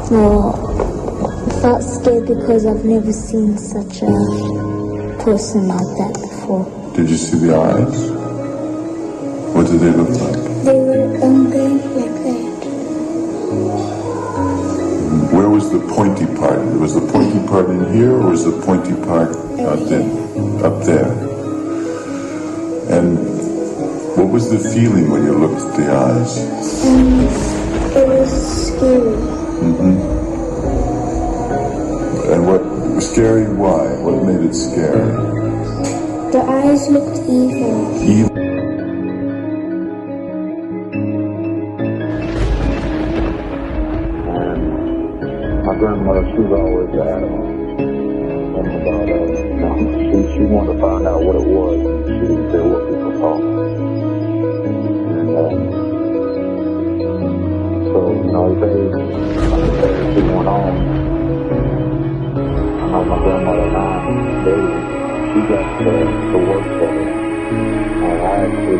No, I felt scared because I've never seen such a person like that before. Did you see the eyes? What did they look like? They were going like that. Where was the pointy part? Was the pointy part in here, or was the pointy part up there? And what was the feeling when you looked at the eyes? It was scary. And what was scary? Why? What made it scary? The eyes looked evil. Evil. My grandmother, she was always adamant about she wanted to find out what it was. She didn't care what people thought. And so, as she went on, I know my grandmother and I, she got to work for her. And I actually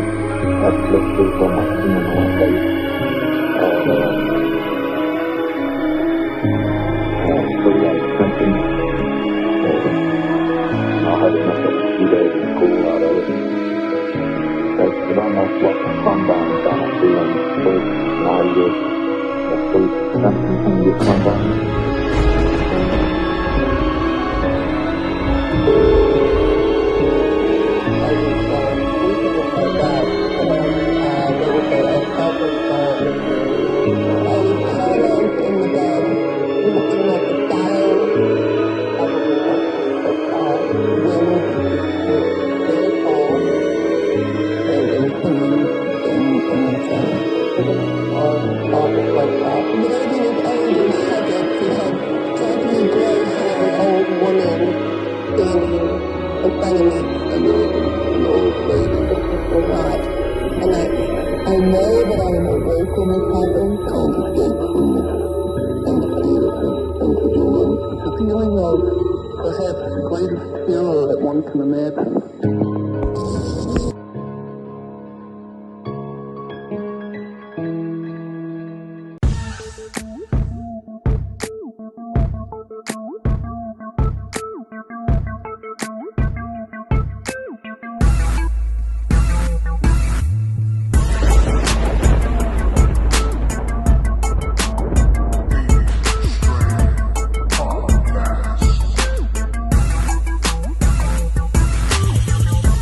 looked on my skin on my face. Pretty like symptoms. I had to make a few days in school out of it. It's almost like a sunburn kind of feeling. First, now you get the first symptoms when you get sunburn.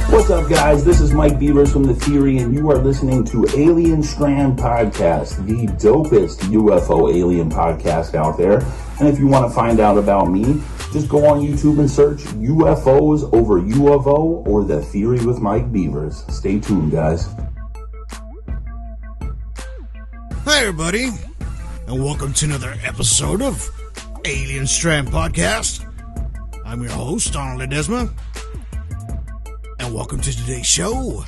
What's up, guys? This is Mike Beavers from The Theory, and you are listening to Alien Strand Podcast, the dopest UFO alien podcast out there. And if you want to find out about me, just go on YouTube and search UFOs over UFO or The Theory with Mike Beavers. Stay tuned, guys. Hi, everybody, and welcome to another episode of Alien Strand Podcast. I'm your host, Donald Ledesma. And welcome to today's show.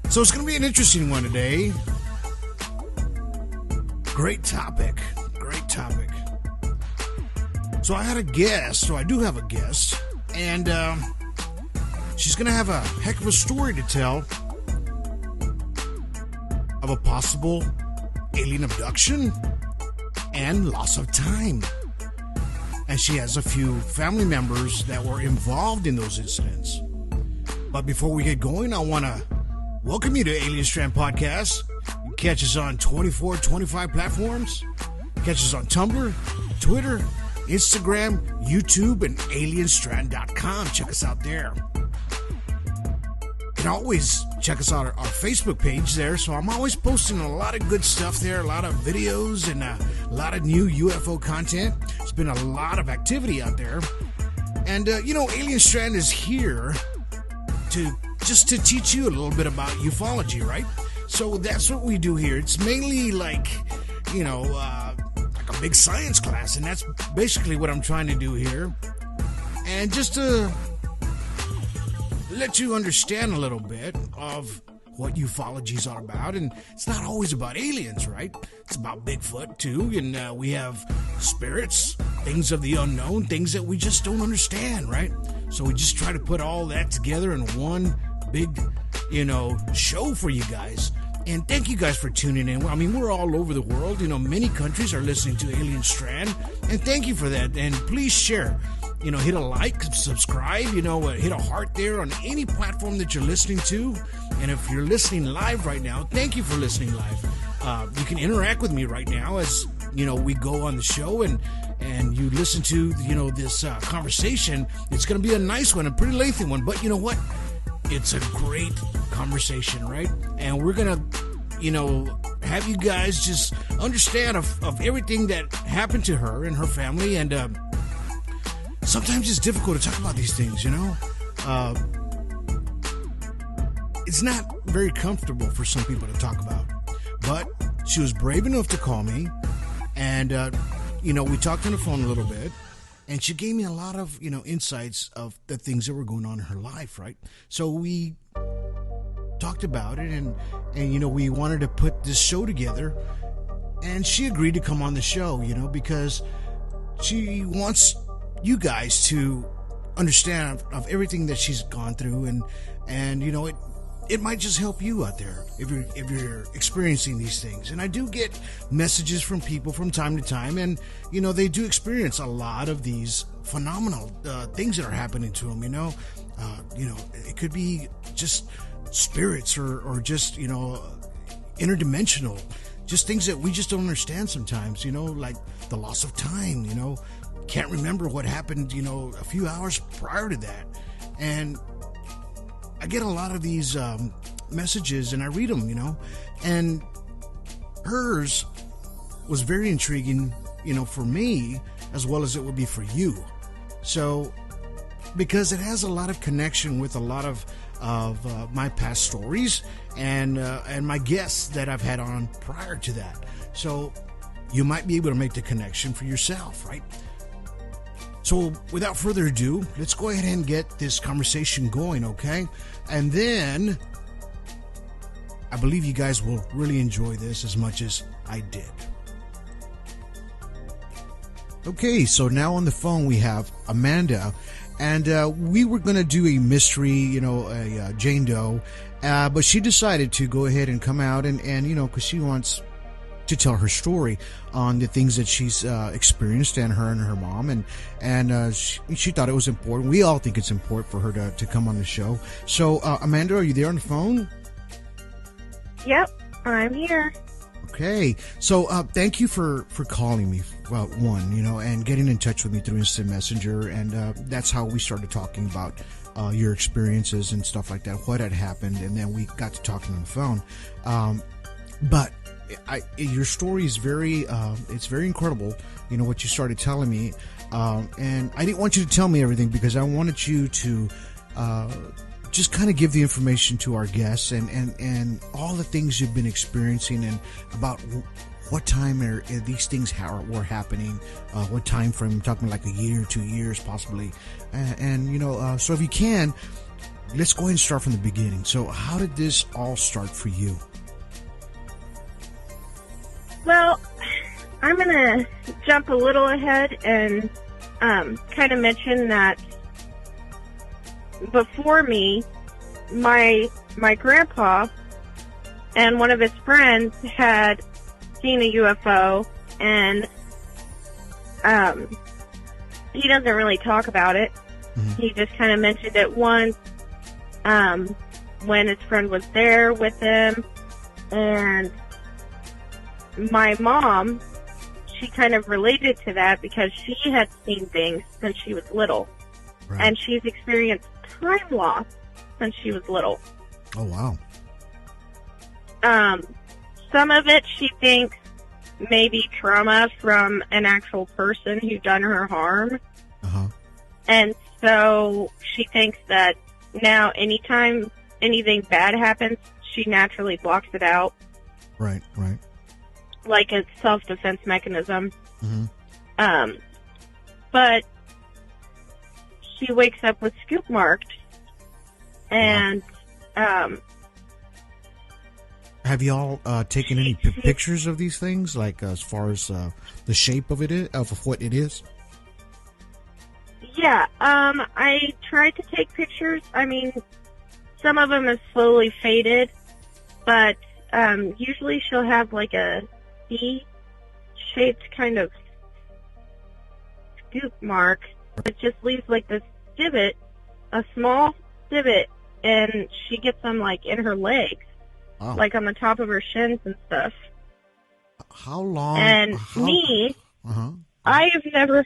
So it's going to be an interesting one today. Great topic. So I had a guest, so I do have a guest, and she's going to have a heck of a story to tell of a possible alien abduction and loss of time. And she has a few family members that were involved in those incidents. But before we get going, I want to welcome you to Alien Strand Podcast. You can catch us on 25 platforms. Catch us on Tumblr, Twitter, Instagram, YouTube, and alienstrand.com. Check us out there. You can always check us out on our Facebook page there. So I'm always posting a lot of good stuff there, a lot of videos and a lot of new UFO content. There's been a lot of activity out there. And, Alien Strand is here to teach you a little bit about ufology, right? So that's what we do here. It's mainly like a big science class. And that's basically what I'm trying to do here. And just to let you understand a little bit of what ufology is all about. And it's not always about aliens, right? It's about Bigfoot too, and we have spirits, things of the unknown, things that we just don't understand, right? So we just try to put all that together in one big, show for you guys And thank you guys for tuning in. I mean, we're all over the world. Many countries are listening to Alien Strand. And thank you for that. And please share. Hit a like, subscribe, hit a heart there on any platform that you're listening to. And if you're listening live right now, thank you for listening live. You can interact with me right now as, we go on the show and you listen to, this conversation. It's going to be a nice one, a pretty lengthy one. But you know what? It's a great conversation, right? And we're going to, have you guys just understand of everything that happened to her and her family. And sometimes it's difficult to talk about these things, It's not very comfortable for some people to talk about. But she was brave enough to call me. And, we talked on the phone a little bit. And she gave me a lot of, insights of the things that were going on in her life, right? So we talked about it and we wanted to put this show together. And she agreed to come on the show, because she wants you guys to understand of everything that she's gone through. And it might just help you out there if you're experiencing these things. And I do get messages from people from time to time, and they do experience a lot of these phenomenal things that are happening to them. It could be just spirits or just interdimensional, just things that we just don't understand sometimes. Like the loss of time. Can't remember what happened. A few hours prior to that, and I get a lot of these messages and I read them, and hers was very intriguing, for me, as well as it would be for you. So, because it has a lot of connection with a lot of my past stories and my guests that I've had on prior to that. So, you might be able to make the connection for yourself, right? So without further ado, let's go ahead and get this conversation going, okay? And then I believe you guys will really enjoy this as much as I did. Okay, so now on the phone we have Amanda, and we were going to do a mystery, a Jane Doe, but she decided to go ahead and come out and because she wants to tell her story on the things that she's experienced, and her mom, and she thought it was important. We all think it's important for her to come on the show. So Amanda, are you there on the phone? Yep, I'm here. Okay, so thank you for calling me, one, and getting in touch with me through Instant Messenger, and that's how we started talking about your experiences and stuff like that, what had happened, and then we got to talking on the phone. But your story is it's very incredible, what you started telling me, and I didn't want you to tell me everything because I wanted you to just kind of give the information to our guests and all the things you've been experiencing and about what time these things were happening, what time frame. I'm talking like a year, 2 years possibly, and so if you can, let's go ahead and start from the beginning. So how did this all start for you? Well, I'm going to jump a little ahead and kind of mention that before me, my grandpa and one of his friends had seen a UFO, and he doesn't really talk about it. Mm-hmm. He just kind of mentioned it once when his friend was there with him, and my mom, she kind of related to that because she had seen things since she was little. Right. And she's experienced time loss since she was little. Oh, wow. Some of it she thinks maybe trauma from an actual person who done her harm. Uh-huh. And so she thinks that now anytime anything bad happens, she naturally blocks it out. Right, right. Like a self-defense mechanism. Mm-hmm. But she wakes up with scoop marks, and have y'all taken any pictures of these things, like as far as the shape of what it is? Yeah, I tried to take pictures. I mean, some of them have slowly faded, but usually she'll have like a C-shaped kind of scoop mark. It just leaves like this divot, a small divot, and she gets them like in her legs, Wow. like on the top of her shins and stuff. How long? And me, I've never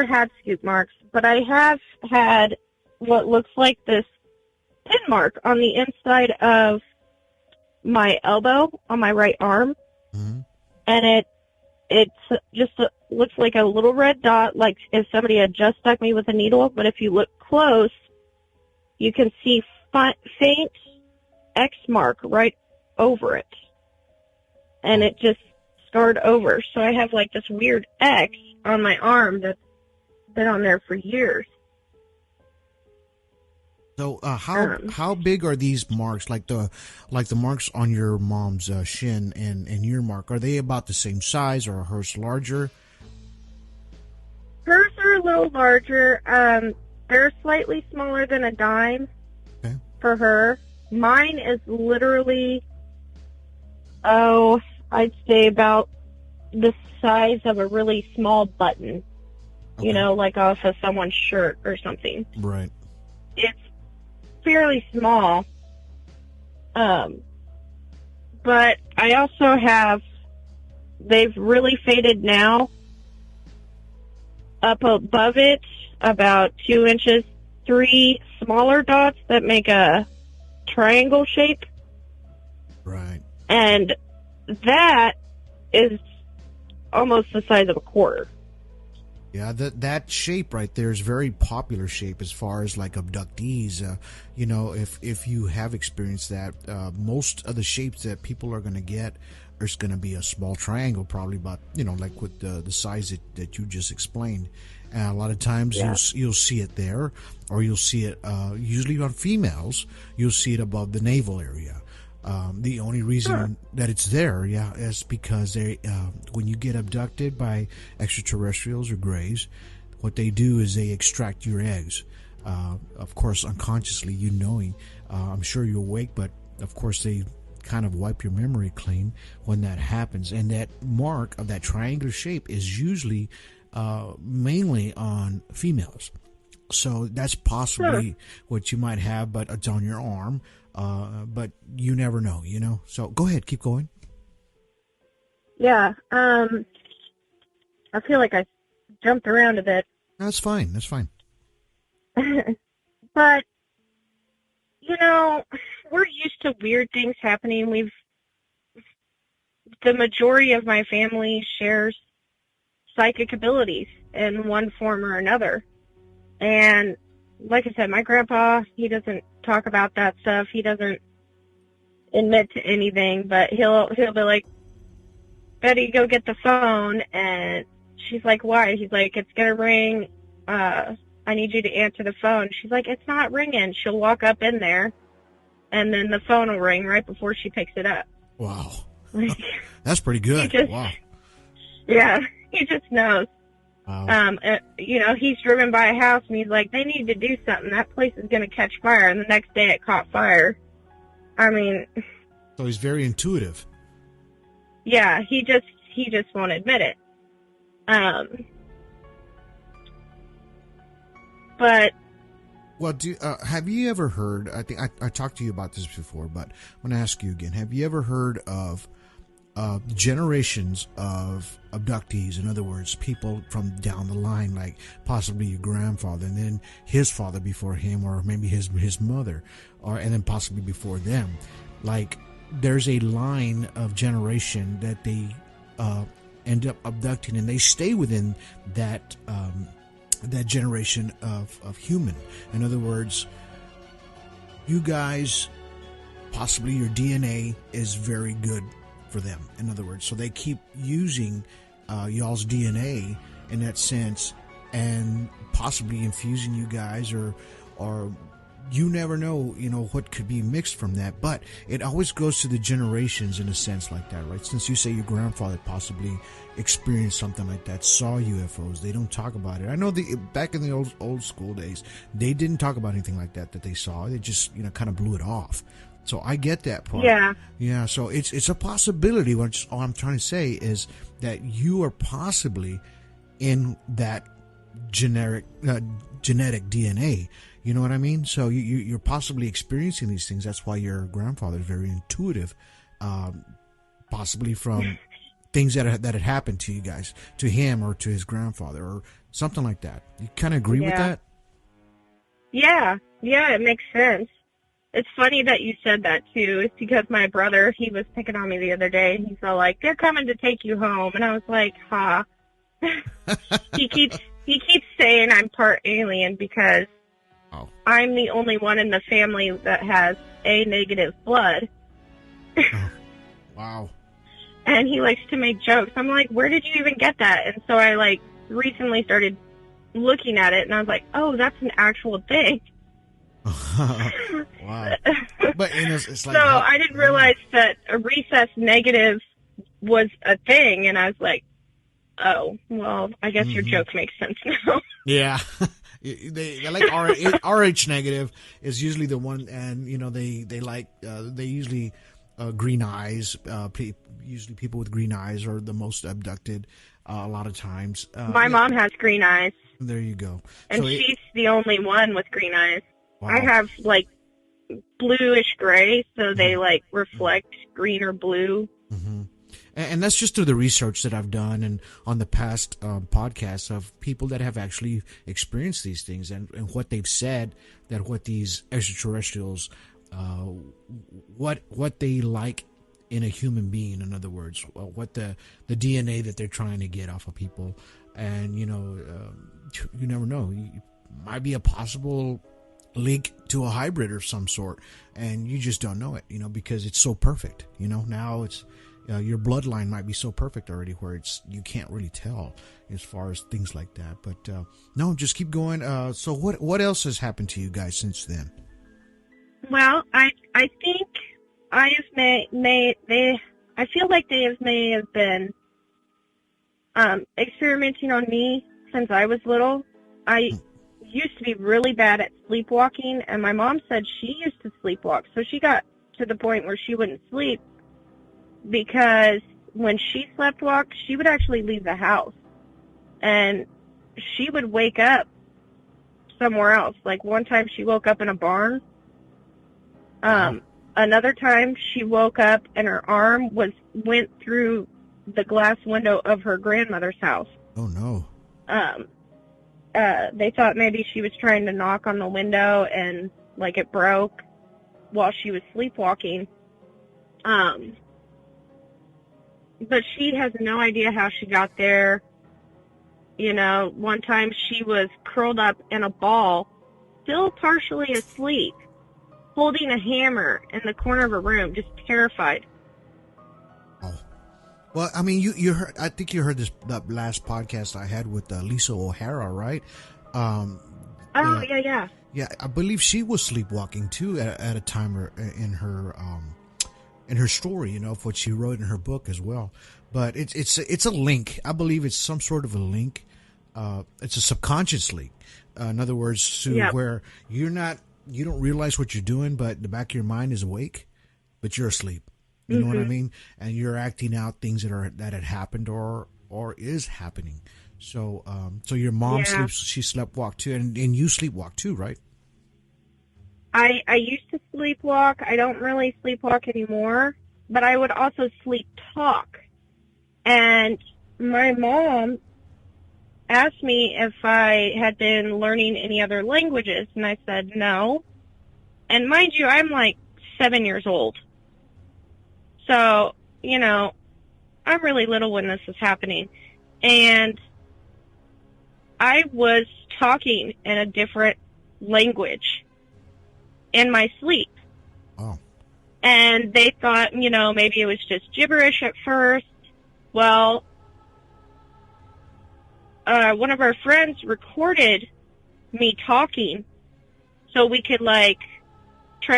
had scoop marks, but I have had what looks like this pin mark on the inside of my elbow on my right arm, and it just looks like a little red dot, like if somebody had just stuck me with a needle. But if you look close, you can see faint X mark right over it, and it just scarred over. So I have like this weird X on my arm that's been on there for years. So how big are these marks? Like the marks on your mom's shin and your mark, are they about the same size, or are hers larger? Hers are a little larger. They're slightly smaller than a dime for her. Mine is literally, I'd say about the size of a really small button. Okay. You know, like off of someone's shirt or something. Right. It's fairly small. But I also have, they've really faded now. Up above it, about 2 inches, 3 smaller dots that make a triangle shape. Right. And that is almost the size of a quarter. Yeah, that shape right there is a very popular shape as far as like abductees. You know, if you have experienced that, most of the shapes that people are going to get is going to be a small triangle, probably about, you know, like with the size that you just explained. And a lot of times you'll see it there, or you'll see it usually on females. You'll see it above the navel area. The only reason that it's there, is because they, when you get abducted by extraterrestrials or greys, what they do is they extract your eggs. Of course, unconsciously, you knowing. I'm sure you're awake, but of course they kind of wipe your memory clean when that happens. And that mark of that triangular shape is usually mainly on females. So that's possibly what you might have, but it's on your arm. But you never know, you know. So go ahead, keep going. Yeah, I feel like I jumped around a bit. That's fine. That's fine. But, you know, we're used to weird things happening. The majority of my family shares psychic abilities in one form or another. And like I said, my grandpa, he doesn't talk about that stuff. He doesn't admit to anything, but he'll be like, Betty, go get the phone. And she's like, why? He's like, it's going to ring. I need you to answer the phone. She's like, it's not ringing. She'll walk up in there, and then the phone will ring right before she picks it up. Wow. That's pretty good. Wow. Yeah, he just knows. Wow. You know, he's driven by a house, and he's like, they need to do something. That place is going to catch fire. And the next day it caught fire. I mean... So he's very intuitive. Yeah, he just won't admit it. But... Well, have you ever heard, I think I talked to you about this before, but I'm going to ask you again. Have you ever heard of generations of abductees? In other words, people from down the line, like possibly your grandfather, and then his father before him, or maybe his mother, and then possibly before them. Like, there's a line of generation that they end up abducting, and they stay within that that generation of human. In other words, you guys, possibly your DNA is very good for them. In other words, so they keep using y'all's DNA in that sense, and possibly infusing you guys, or you never know, you know, what could be mixed from that. But it always goes to the generations in a sense like that, right? Since you say your grandfather possibly experienced something like that, saw UFOs, they don't talk about it. I know back in the old school days, they didn't talk about anything like that they saw. They just, you know, kind of blew it off. So I get that part. Yeah. Yeah. So it's a possibility. All I'm trying to say is that you are possibly in that genetic DNA. You know what I mean? So you're possibly experiencing these things. That's why your grandfather is very intuitive, possibly from things that had happened to you guys, to him or to his grandfather or something like that. You kind of agree with that? Yeah, it makes sense. It's funny that you said that too. It's because my brother, he was picking on me the other day. He's all like, "They're coming to take you home," and I was like, "Ha." He keeps saying I'm part alien because I'm the only one in the family that has A negative blood. Oh, wow. And he likes to make jokes. I'm like, "Where did you even get that?" And so I recently started looking at it, and I was like, "Oh, that's an actual thing." Wow. But it's like, so I didn't realize that a rhesus negative was a thing, and I was like, "Oh, well, I guess your joke makes sense now." Yeah. They like RH negative is usually the one, and they usually green eyes. Usually people with green eyes are the most abducted. A lot of times. My mom has green eyes. There you go. And she's the only one with green eyes. Wow. I have bluish gray, so they reflect green or blue. Mm-hmm. And that's just through the research that I've done and on the past podcasts of people that have actually experienced these things and what they've said, that what these extraterrestrials, what they like in a human being, in other words, what the DNA that they're trying to get off of people. And, you never know. It might be a possible link to a hybrid of some sort, and you just don't know it, because it's so perfect. Now it's your bloodline might be so perfect already where you can't really tell as far as things like that. But no, just keep going. So what else has happened to you guys since then? Well, I think I feel like they may have been experimenting on me since I was little. I used to be really bad at sleepwalking, and my mom said she used to sleepwalk. So she got to the point where she wouldn't sleep because when she sleptwalked, she would actually leave the house, and she would wake up somewhere else. Like one time she woke up in a barn. Another time she woke up and her arm went through the glass window of her grandmother's house. Oh no. They thought maybe she was trying to knock on the window and it broke while she was sleepwalking. But she has no idea how she got there. One time she was curled up in a ball, still partially asleep, holding a hammer in the corner of a room, just terrified. Oh, well, I mean, you heard. I think you heard that last podcast I had with Lisa O'Hara, right? Yeah. Yeah, I believe she was sleepwalking too at a time in her story, of what she wrote in her book as well. But it's a link. I believe it's some sort of a link. It's a subconscious link. In other words, where you don't realize what you're doing, but the back of your mind is awake, but you're asleep. You know what I mean? And you're acting out things that had happened or is happening. So, so your mom she sleptwalked too, and you sleepwalk too, right? I used to sleepwalk. I don't really sleepwalk anymore, but I would also sleep talk. And my mom asked me if I had been learning any other languages, and I said no. And mind you, I'm 7 years old. So, I'm really little when this is happening. And I was talking in a different language in my sleep. Oh. And they thought, maybe it was just gibberish at first. Well, one of our friends recorded me talking so we could try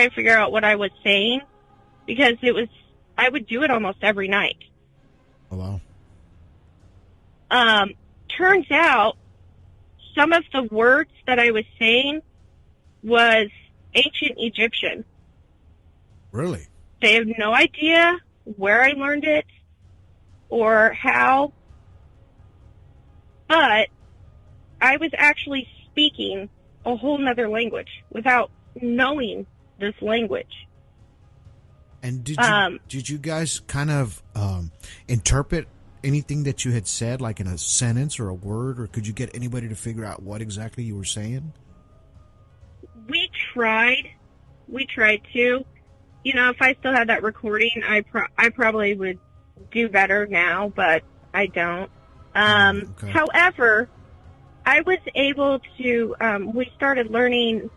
and figure out what I was saying, because I would do it almost every night. Oh, wow. Turns out some of the words that I was saying was ancient Egyptian. Really? They have no idea where I learned it or how, but I was actually speaking a whole nother language without knowing this language. And did you guys kind of interpret anything that you had said, like in a sentence or a word, or could you get anybody to figure out what exactly you were saying? We tried to. You know, if I still had that recording, I probably would do better now, but I don't. Okay. However, I was able to, we started learning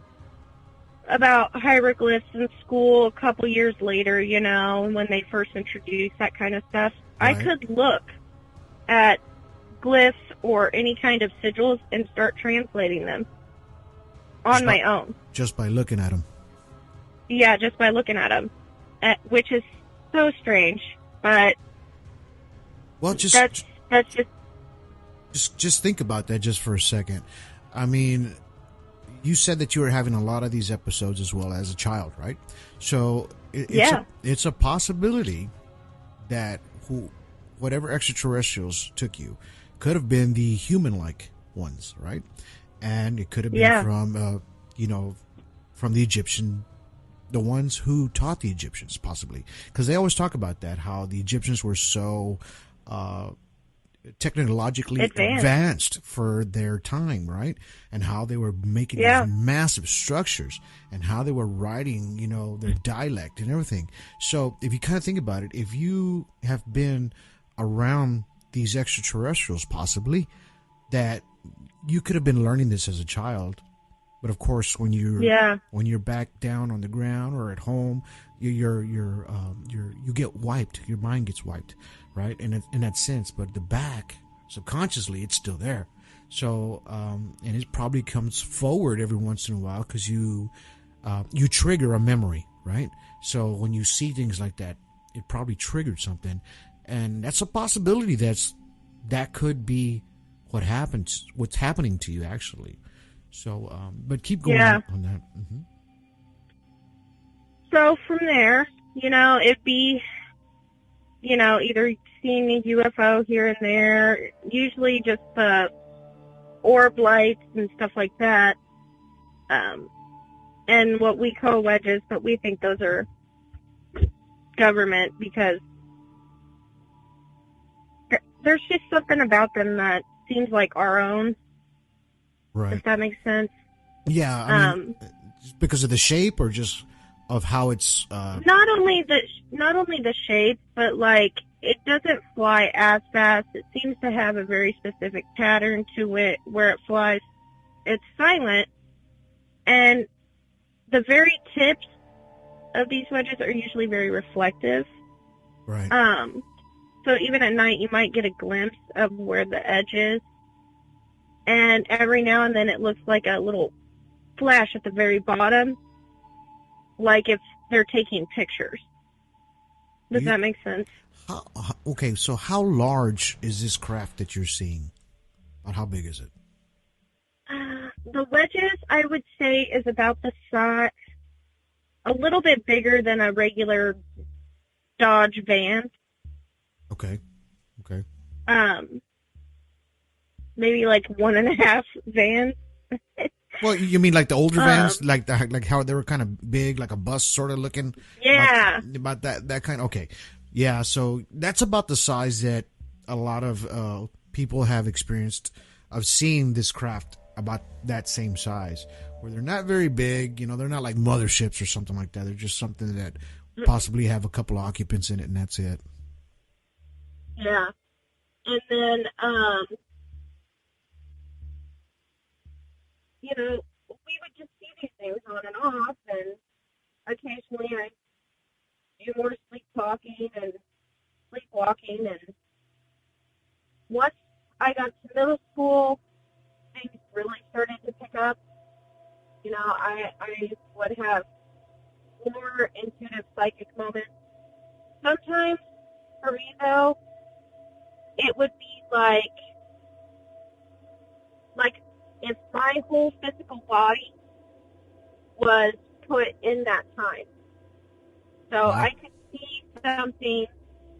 about hieroglyphs in school a couple years later, you know, when they first introduced that kind of stuff. Right. I could look at glyphs or any kind of sigils and start translating them on my own. Just by looking at them. Yeah, just by looking at them, which is so strange, but Well, that's just think about that just for a second. I mean, you said that you were having a lot of these episodes as well as a child, right? So it's a possibility that whatever extraterrestrials took you could have been the human-like ones, right? And it could have been from, from the Egyptian, the ones who taught the Egyptians, possibly. Because they always talk about that, how the Egyptians were so technologically advanced for their time, right? And how they were making these massive structures and how they were writing, their dialect and everything. So if you kind of think about it, if you have been around these extraterrestrials, possibly, that you could have been learning this as a child. But of course, when you're back down on the ground or at home, you get wiped. Your mind gets wiped, right? And in that sense, but the back, subconsciously, it's still there. So, and it probably comes forward every once in a while because you trigger a memory, right? So when you see things like that, it probably triggered something, and that's a possibility. That could be what's happening to you actually. So, but keep going on that. Mm-hmm. So from there, it'd be, either seeing a UFO here and there, usually just the orb lights and stuff like that, and what we call wedges, but we think those are government because there's just something about them that seems like our own. Right. If that makes sense. Yeah. I mean, because of the shape, or just of how it's. Not only the shape, but like it doesn't fly as fast. It seems to have a very specific pattern to it where it flies. It's silent, and the very tips of these wedges are usually very reflective. Right. So even at night, you might get a glimpse of where the edge is. And every now and then it looks like a little flash at the very bottom, like if they're taking pictures. Does that make sense? Okay, so how large is this craft that you're seeing? Or how big is it? The wedges, I would say, is about the size, a little bit bigger than a regular Dodge van. Okay. Maybe like 1.5 vans. Well, you mean like the older vans, like how they were kind of big, like a bus sort of looking. Yeah. About that kind. Okay. Yeah. So that's about the size that a lot of people have experienced of seeing this craft, about that same size, where they're not very big. They're not like motherships or something like that. They're just something that possibly have a couple of occupants in it, and that's it. Yeah. And then, we would just see these things on and off, and occasionally I do more sleepwalking and sleepwalking, and once I got to middle school, things really started to pick up. I would have more intuitive psychic moments. Sometimes, for me though, it would be like if my whole physical body was put in that time. So I could see something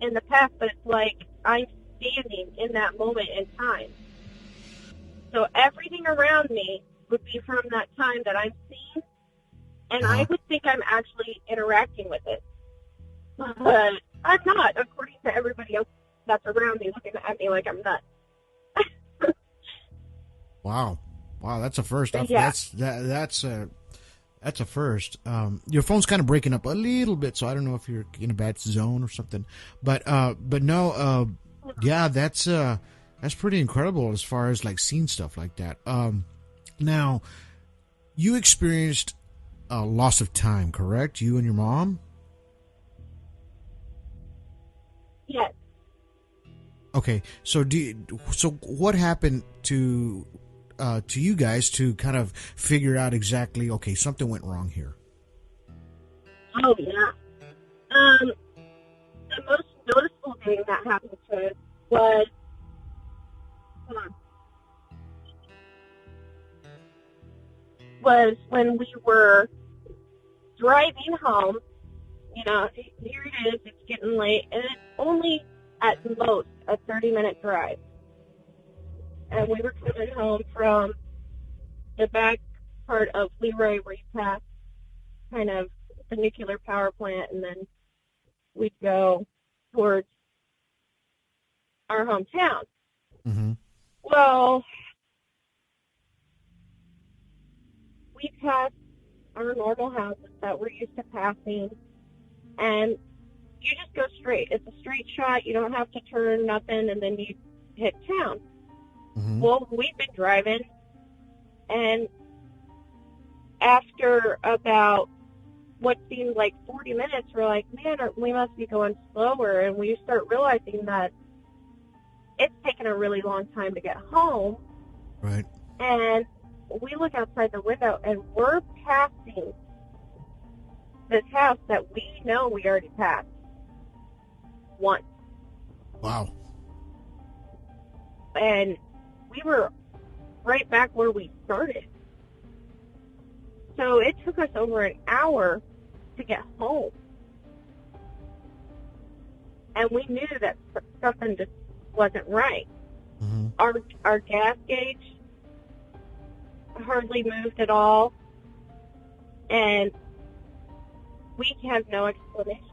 in the past, but it's like I'm standing in that moment in time. So everything around me would be from that time that I'm seeing, and I would think I'm actually interacting with it. But I'm not, according to everybody else that's around me looking at me like I'm nuts. Wow, that's a first. Yeah. That's a first. Your phone's kind of breaking up a little bit, so I don't know if you're in a bad zone or something. But no, yeah, that's pretty incredible as far as like seeing stuff like that. Now, you experienced a loss of time, correct? You and your mom. Yes. Okay, so what happened to you guys to kind of figure out exactly, okay, something went wrong here? Oh, yeah. The most noticeable thing that happened to us was, when we were driving home. You know, here it is, it's getting late, and it's only at most a 30-minute drive. And we were coming home from the back part of Leroy where you pass kind of the nuclear power plant, and then we'd go towards our hometown. Mm-hmm. Well, we passed our normal houses that we're used to passing, and you just go straight. It's a straight shot. You don't have to turn nothing, and then you hit town. Mm-hmm. Well, we've been driving, and after about what seemed like 40 minutes, we're like, man, we must be going slower, and we start realizing that it's taken a really long time to get home. Right. And we look outside the window, and we're passing this house that we know we already passed once. Wow. And we were right back where we started. So it took us over an hour to get home. And we knew that something just wasn't right. Mm-hmm. Our gas gauge hardly moved at all. And we have no explanation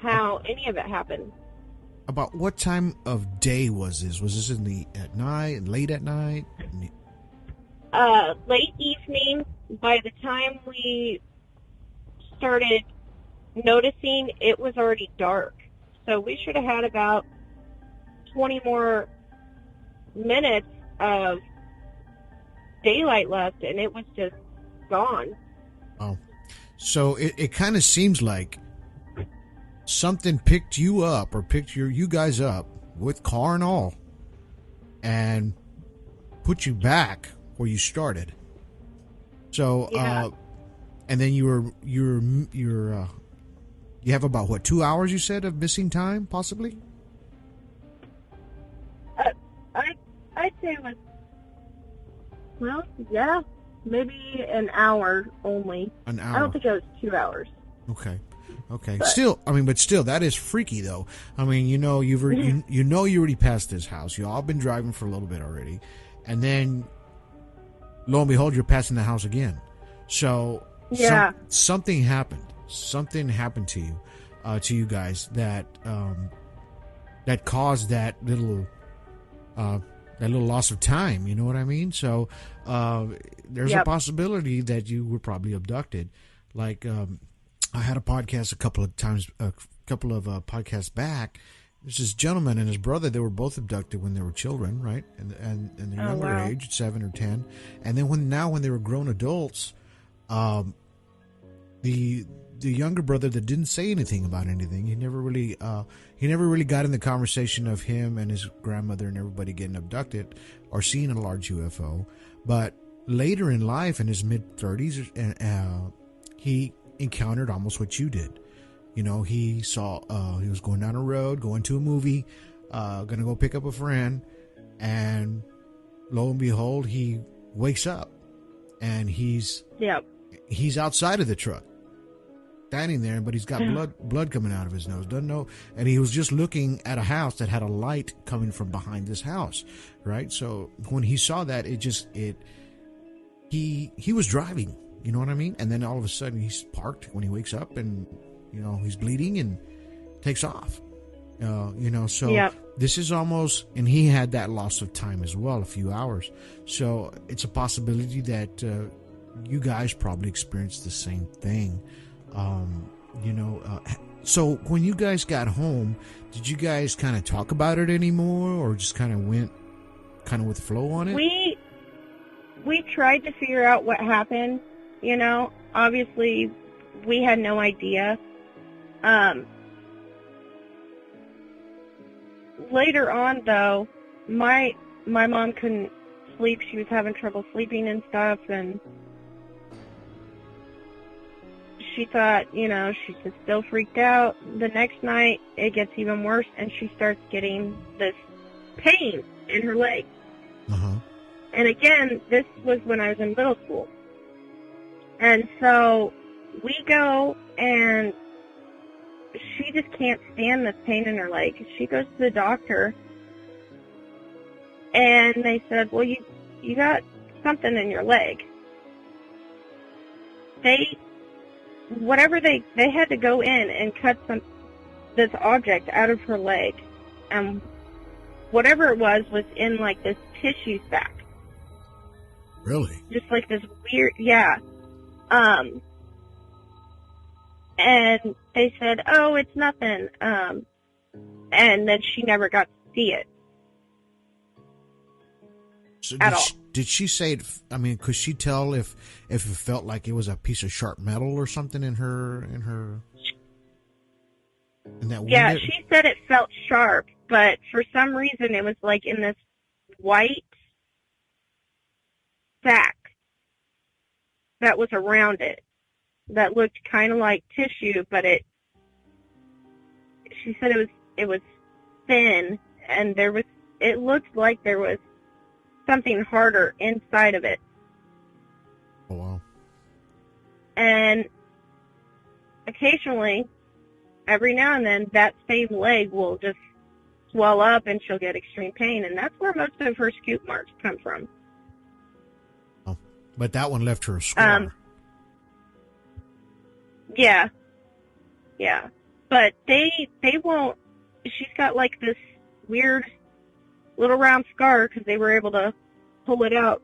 how any of it happened. About what time of day was this? Was this at night, late at night? Late evening. By the time we started noticing, it was already dark. So we should have had about 20 more minutes of daylight left, and it was just gone. Oh. So it kind of seems like something picked you up or picked you guys up with car and all and put you back where you started. So, yeah. And then you have about what, 2 hours you said of missing time, possibly? I'd say it was, well, yeah, maybe an hour only. An hour. I don't think it was 2 hours. Okay. But still, that is freaky though. I mean, you know, you already passed this house. You all been driving for a little bit already, and then lo and behold, you're passing the house again. So yeah, something happened. Something happened to you guys that caused that little loss of time. You know what I mean? So there's a possibility that you were probably abducted. Like I had a podcast a couple of podcasts back. There's this gentleman and his brother. They were both abducted when they were children, right? And the younger age, 7 or 10. And then when they were grown adults, the younger brother that didn't say anything about anything. He never really got in the conversation of him and his grandmother and everybody getting abducted or seeing a large UFO. But later in life, in his mid-30s, he encountered almost what you did. You know, he saw he was going down a road, going to a movie, gonna go pick up a friend, and lo and behold, he wakes up and he's outside of the truck. standing there, but he's got blood coming out of his nose. Doesn't know, and he was just looking at a house that had a light coming from behind this house, right? So when he saw that, he was driving, you know what I mean? And then all of a sudden he's parked when he wakes up, and he's bleeding and takes off. So Yep. this is almost, and he had that loss of time as well, a few hours. So it's a possibility that you guys probably experienced the same thing. So when you guys got home, did you guys kind of talk about it anymore, or just kind of went with the flow on it? We tried to figure out what happened. Obviously we had no idea. Later on, though, my mom couldn't sleep. She was having trouble sleeping and stuff, and she thought, she's just still freaked out. The next night, it gets even worse, and she starts getting this pain in her leg. Uh-huh. And again, this was when I was in middle school. And so we go, and she just can't stand this pain in her leg. She goes to the doctor, and they said, well, you got something in your leg. They had to go in and cut this object out of her leg, and whatever it was in like this tissue sack. Really? Just like this weird, yeah. And they said, oh, it's nothing. And then she never got to see it. So at all. Did she say it? I mean, could she tell if it felt like it was a piece of sharp metal or something in that? Yeah, wound? she said it felt sharp, but for some reason it was like in this white sack that was around it that looked kind of like tissue, but she said it was thin, and it looked like there was something harder inside of it. Oh, wow. And occasionally, every now and then, that same leg will just swell up and she'll get extreme pain, and that's where most of her scoop marks come from. Oh, but that one left her a scar. Yeah. But they won't. She's got like this weird little round scar because they were able to pull it out,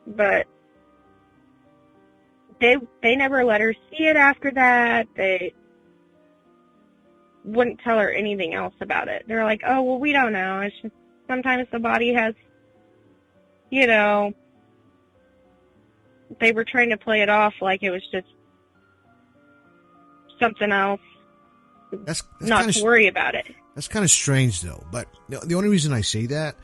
but they never let her see it after that. They wouldn't tell her anything else about it. They're like, oh, well, we don't know. It's just sometimes the body has, they were trying to play it off like it was just something else. That's not to worry about it. That's kind of strange, though. But the only reason I say that,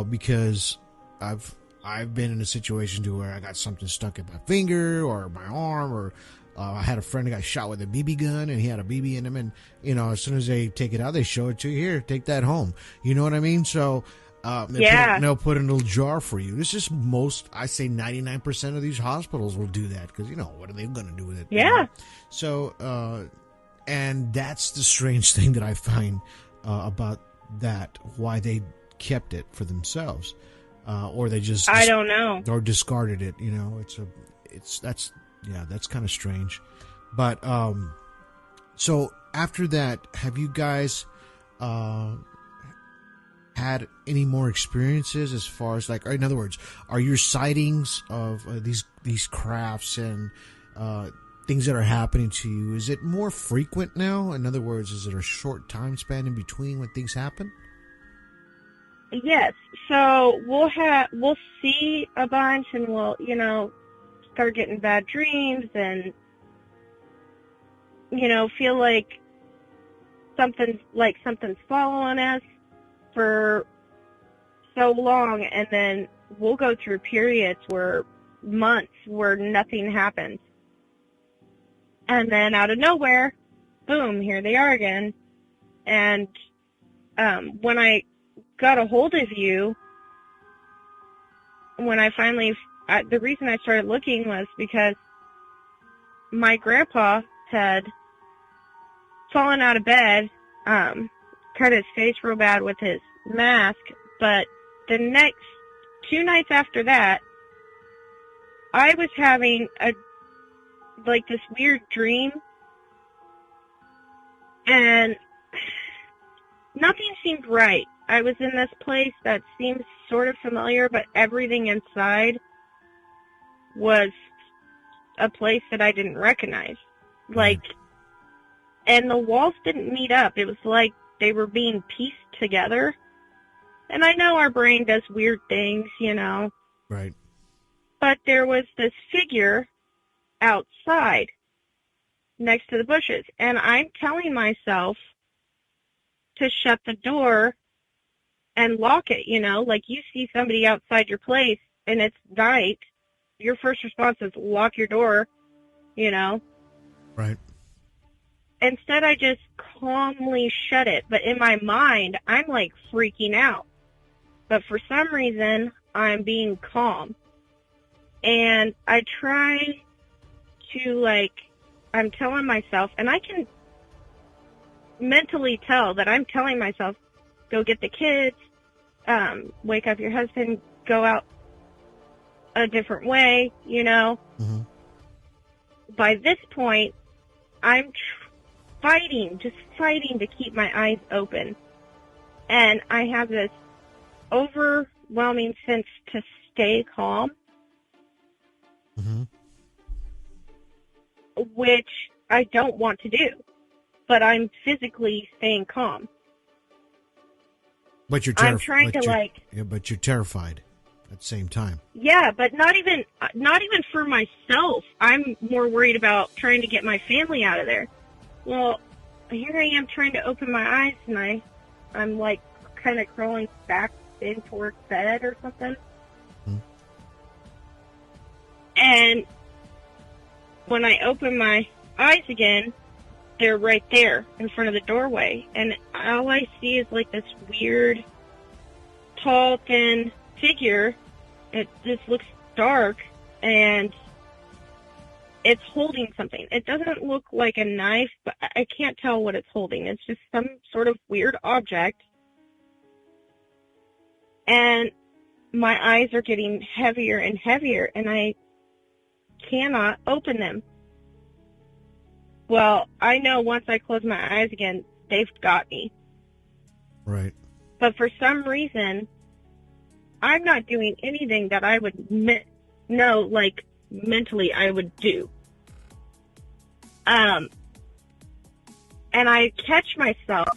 because I've been in a situation to where I got something stuck in my finger or my arm, or I had a friend who got shot with a BB gun, and he had a BB in him, and as soon as they take it out, they show it to you. Here, take that home. You know what I mean? So they'll put it in a little jar for you. It's just I say 99% of these hospitals will do that because what are they going to do with it? Yeah. So and that's the strange thing that I find about that, why they kept it for themselves, or they just I don't know, or discarded it. That's kind of strange. But so after that, have you guys had any more experiences as far as, like, in other words, are your sightings of these crafts and things that are happening to you, is it more frequent now? In other words, is it a short time span in between when things happen? Yes. So we'll see a bunch, and we'll start getting bad dreams, and feel like something's following us for so long, and then we'll go through periods months where nothing happens. And then out of nowhere, boom, here they are again. And when I got a hold of you, when I finally, the reason I started looking was because my grandpa had fallen out of bed, cut his face real bad with his mask, but the next 2 nights after that, I was having this weird dream, and nothing seemed right. I was in this place that seemed sort of familiar, but everything inside was a place that I didn't recognize. And the walls didn't meet up. It was like they were being pieced together. And I know our brain does weird things, Right. But there was this figure outside next to the bushes. And I'm telling myself to shut the door and lock it, like you see somebody outside your place and it's night, your first response is lock your door, Right. Instead, I just calmly shut it. But in my mind, I'm freaking out. But for some reason, I'm being calm. And I try to, I'm telling myself, and I can mentally tell that I'm telling myself, go get the kids, wake up your husband, go out a different way, Mm-hmm. By this point, I'm just fighting to keep my eyes open. And I have this overwhelming sense to stay calm, Mm-hmm. which I don't want to do, but I'm physically staying calm. But you're I'm trying to but you're terrified at the same time. Yeah, but not even for myself. I'm more worried about trying to get my family out of there. Well, here I am trying to open my eyes, and I'm kind of crawling back in towards bed or something. Hmm. And when I open my eyes again, they're right there in front of the doorway. And all I see is this weird, tall, thin figure. It just looks dark, and it's holding something. It doesn't look like a knife, but I can't tell what it's holding. It's just some sort of weird object. And my eyes are getting heavier and heavier, and I cannot open them. Well, I know once I close my eyes again, they've got me. Right. But for some reason, I'm not doing anything that I would mentally I would do. And I catch myself.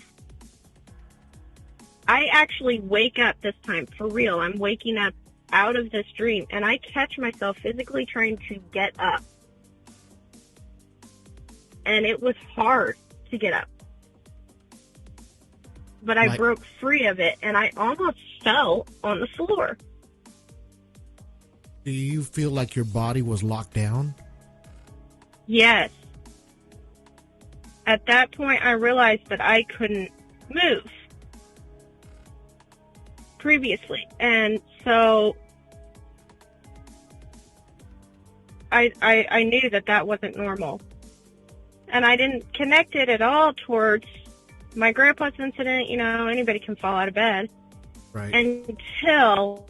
I actually wake up this time, for real. I'm waking up out of this dream, and I catch myself physically trying to get up. And it was hard to get up. But I broke free of it, and I almost fell on the floor. Do you feel like your body was locked down? Yes. At that point, I realized that I couldn't move previously. And so I knew that wasn't normal. And I didn't connect it at all towards my grandpa's incident. Anybody can fall out of bed. Right. Until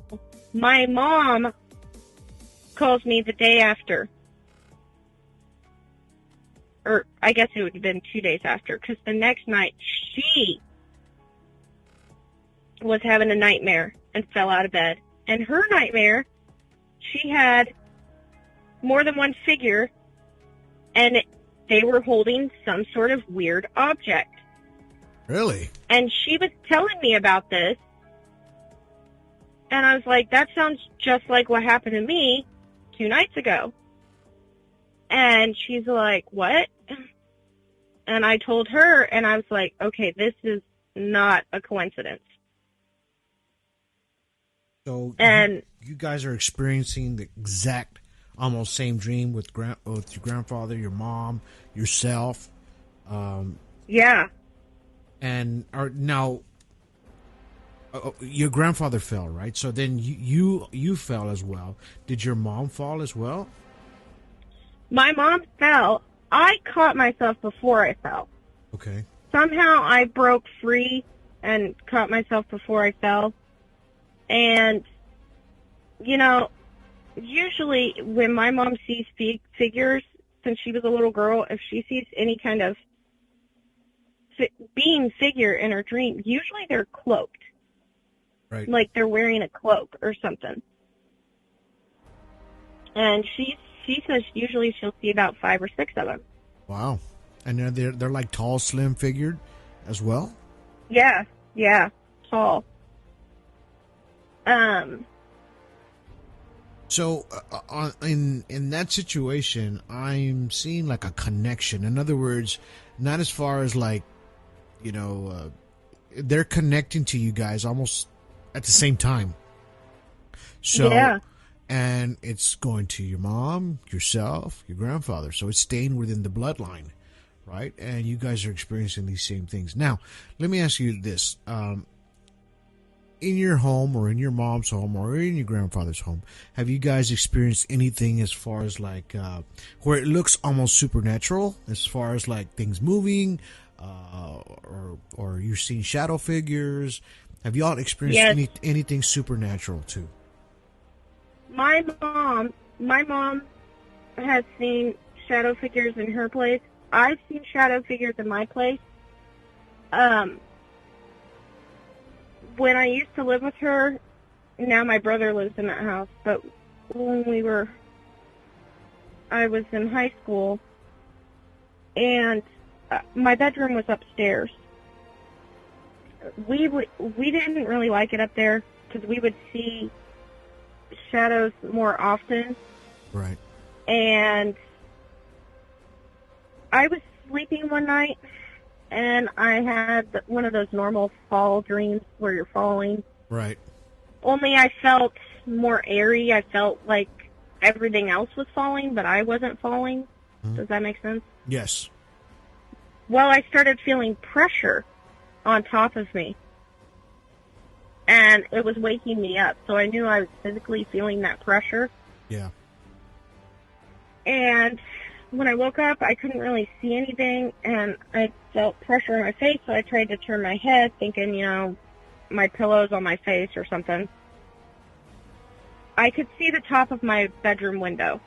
my mom calls me the day after. Or I guess it would have been 2 days after, because the next night she was having a nightmare and fell out of bed. And her nightmare, she had more than one figure, and they were holding some sort of weird object. Really? And she was telling me about this, and I was like, that sounds just like what happened to me 2 nights ago. And she's like, what? And I told her, and I was like, okay, this is not a coincidence. So and you guys are experiencing the exact, almost same dream with your grandfather, your mom, yourself. Yeah. And now, your grandfather fell, right? So then you fell as well. Did your mom fall as well? My mom fell. I caught myself before I fell. Okay. Somehow I broke free and caught myself before I fell. And, you know, usually when my mom sees figures, since she was a little girl, if she sees any kind of being figure in her dream, usually they're cloaked. Right. Like they're wearing a cloak or something. And she says usually she'll see about 5 or 6 of them. Wow. And they're like tall, slim figured as well? Yeah, tall. So in that situation, I'm seeing like a connection. In other words, not as far as like, you know, they're connecting to you guys almost at the same time. So, yeah. And it's going to your mom, yourself, your grandfather. So it's staying within the bloodline, right? And you guys are experiencing these same things. Now, let me ask you this. In your home or in your mom's home or in your grandfather's home, have you guys experienced anything as far as like where it looks almost supernatural, as far as like things moving, or you're seeing shadow figures? Have y'all experienced anything supernatural too? My mom has seen shadow figures in her place. I've seen shadow figures in my place. When I used to live with her, now my brother lives in that house, but when I was in high school, and my bedroom was upstairs. We didn't really like it up there because we would see shadows more often. Right. And I was sleeping one night, and I had one of those normal fall dreams where you're falling. Right. Only I felt more airy. I felt like everything else was falling, but I wasn't falling. Mm-hmm. Does that make sense? Yes. Well, I started feeling pressure on top of me, and it was waking me up, so I knew I was physically feeling that pressure. Yeah. And when I woke up, I couldn't really see anything, and I felt pressure on my face, so I tried to turn my head, thinking, you know, my pillow's on my face or something. I could see the top of my bedroom window,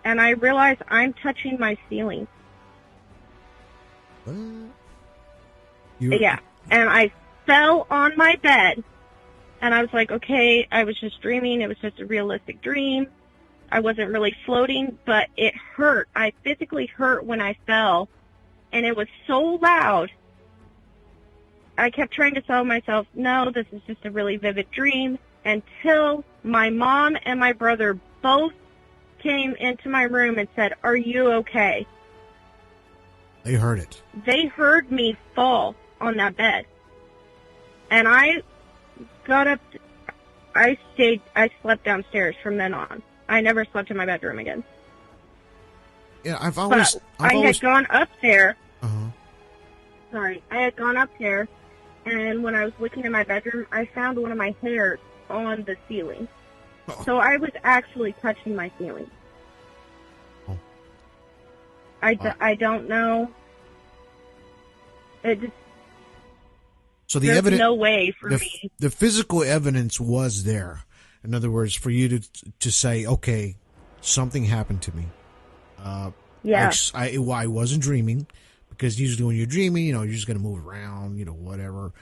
and I realized I'm touching my ceiling. Yeah, and I fell on my bed, and I was like, okay, I was just dreaming. It was just a realistic dream. I wasn't really floating, but it hurt. I physically hurt when I fell, and it was so loud. I kept trying to tell myself, no, this is just a really vivid dream, until my mom and my brother both came into my room and said, are you okay? They heard it. They heard me fall on that bed. And I got up, I slept downstairs from then on. I never slept in my bedroom again. Yeah, I had gone up there. Uh-huh. Sorry, I had gone up there, and when I was looking in my bedroom, I found one of my hairs on the ceiling. Oh. So I was actually touching my ceiling. Oh. I don't know. It just... So the there's evidence, no way for me. The physical evidence was there. In other words, for you to say, okay, something happened to me. Yeah. I wasn't dreaming, because usually when you're dreaming, you know, you're just going to move around, you know, whatever.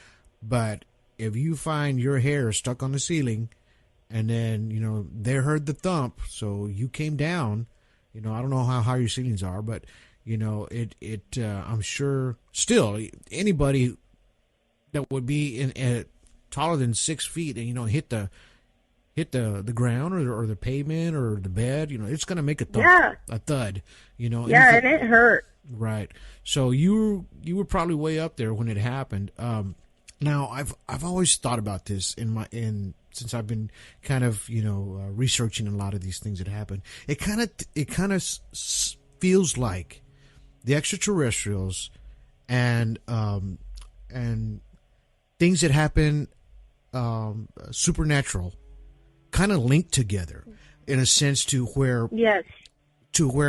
But if you find your hair stuck on the ceiling, and then, you know, they heard the thump, so you came down, you know, I don't know how high your ceilings are, but, you know, I'm sure still anybody that would be taller than 6 feet and, you know, hit the ground or the pavement or the bed, you know, it's going to make a thump, a thud, you know. Yeah, and it hurt. Right. So you were probably way up there when it happened. Now I've always thought about this since I've been kind of, you know, researching a lot of these things that happen. It kind of feels like the extraterrestrials and things that happen supernatural kind of linked together in a sense to where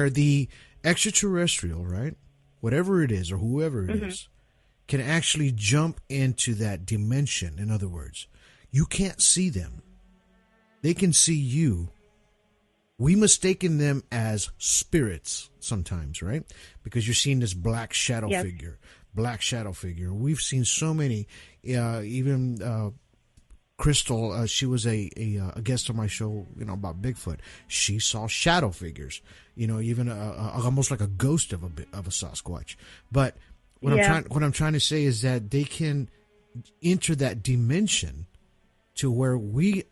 the extraterrestrial, right? Whatever it is or whoever it is, can actually jump into that dimension. In other words, you can't see them. They can see you. We mistaken them as spirits sometimes, right? Because you're seeing this black shadow figure. We've seen so many, even Crystal, she was a guest on my show, about Bigfoot. She saw shadow figures, even almost like a ghost of a Sasquatch. But what I'm trying to say is that they can enter that dimension to where we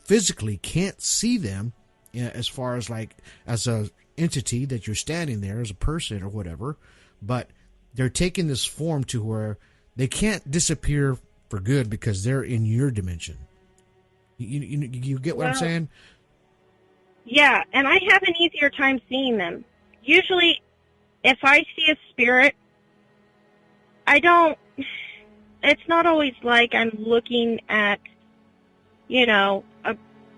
physically can't see them, as far as like as a entity that you're standing there as a person or whatever. But they're taking this form to where they can't disappear for good because they're in your dimension. You get what I'm saying? Yeah, and I have an easier time seeing them. Usually, if I see a spirit, it's not always like I'm looking at, a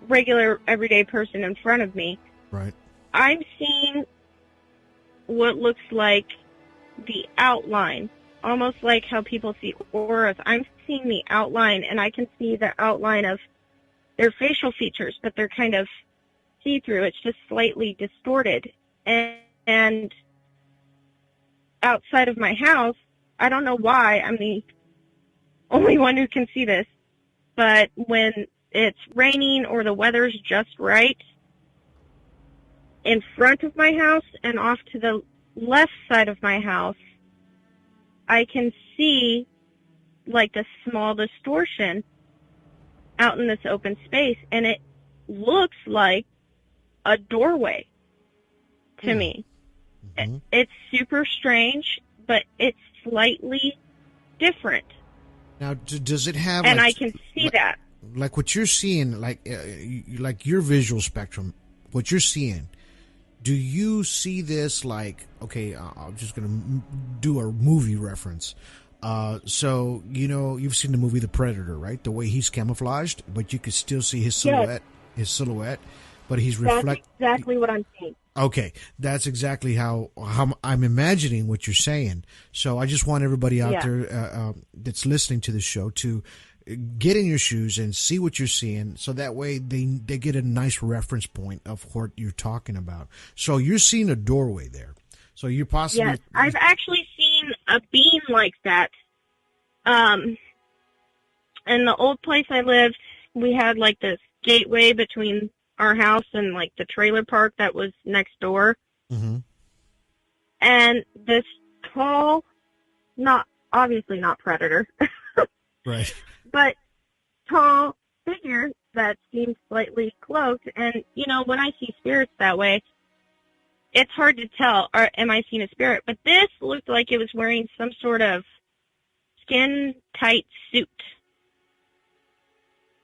regular everyday person in front of me. Right. I'm seeing what looks like the outline, almost like how people see auras. I'm seeing the outline, and I can see the outline of their facial features, but they're kind of see-through. It's just slightly distorted. And outside of my house, I don't know why I'm the only one who can see this, but when it's raining or the weather's just right, in front of my house and off to the left side of my house, I can see like a small distortion out in this open space, and it looks like a doorway to me. It's super strange, but it's slightly different. Now, does it have? And I can see that. Like what you're seeing, like your visual spectrum, what you're seeing. Do you see this like? Okay, I'm just gonna do a movie reference. So you've seen the movie The Predator, right? The way he's camouflaged, but you could still see his silhouette. Yes. His silhouette, but he's That's exactly what I'm seeing. Okay, that's exactly how I'm imagining what you're saying. So I just want everybody out there that's listening to the show to get in your shoes and see what you're seeing, so that way they get a nice reference point of what you're talking about. So you're seeing a doorway there. So you're possibly... Yes, I've actually seen a beam like that. In the old place I lived, we had like this gateway between our house and like the trailer park that was next door. And this tall, obviously not predator, right, but tall figure that seems slightly cloaked. And when I see spirits that way, it's hard to tell, am I seeing a spirit? But this looked like it was wearing some sort of skin-tight suit.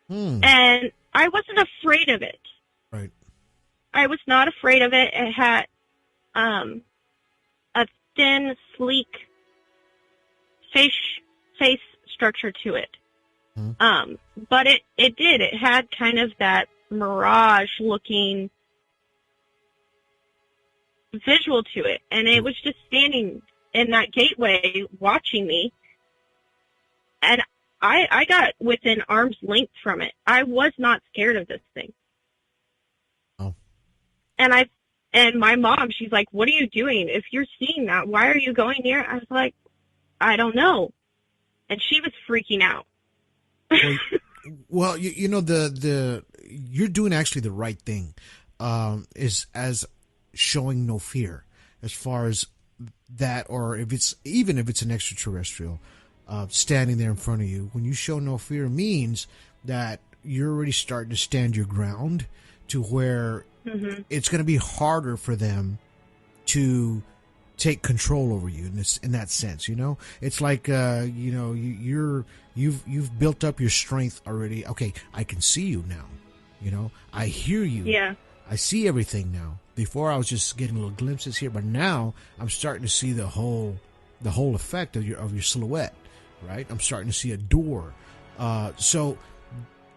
And I wasn't afraid of it. Right. I was not afraid of it. It had a thin, sleek face structure to it. But it did. It had kind of that mirage-looking visual to it, and it was just standing in that gateway watching me, and I got within arm's length from it. I was not scared of this thing. Oh. And my mom, she's like, "What are you doing? If you're seeing that, why are you going near?" I was like, "I don't know," and she was freaking out. Well, you're doing actually the right thing, is as showing no fear as far as that, or if it's an extraterrestrial standing there in front of you. When you show no fear, means that you're already starting to stand your ground to where it's going to be harder for them to take control over you in that sense. It's like you've built up your strength already. Okay, I can see you now. I hear you. Yeah. I see everything now. Before I was just getting little glimpses here, but now I'm starting to see the whole effect of your silhouette, right? I'm starting to see a door. So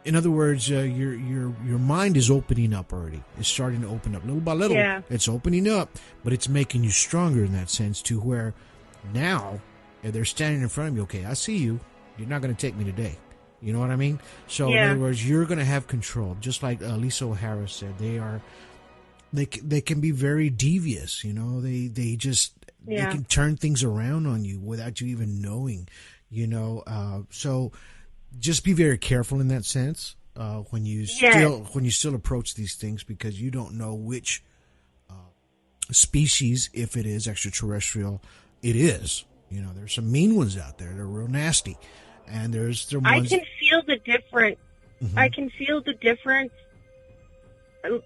In other words, your mind is opening up already. It's starting to open up little by little. Yeah. It's opening up, but it's making you stronger in that sense to where now if they're standing in front of you. Okay, I see you. You're not going to take me today. You know what I mean? So in other words, you're going to have control. Just like Lisa O'Hara said, they can be very devious. You know, they can turn things around on you without you even knowing. You know, so just be very careful in that sense when you still approach these things, because you don't know which species, if it is extraterrestrial, it is. You know, there's some mean ones out there. They're real nasty. And there's the ones... I can feel the difference. Mm-hmm. I can feel the difference,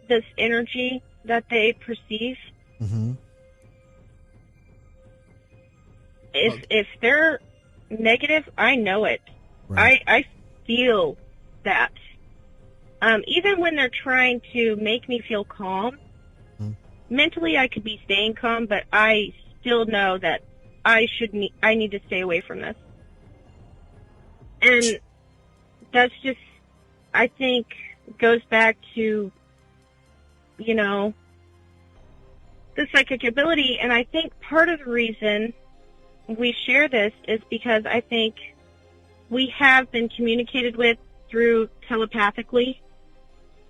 this energy that they perceive. Mm-hmm. If they're negative, I know it. Right. I feel that. Even when they're trying to make me feel calm, mentally I could be staying calm, but I still know that I need to stay away from this. And that's just, I think, goes back to, you know, the psychic ability. And I think part of the reason we share this is because I think we have been communicated with through telepathically.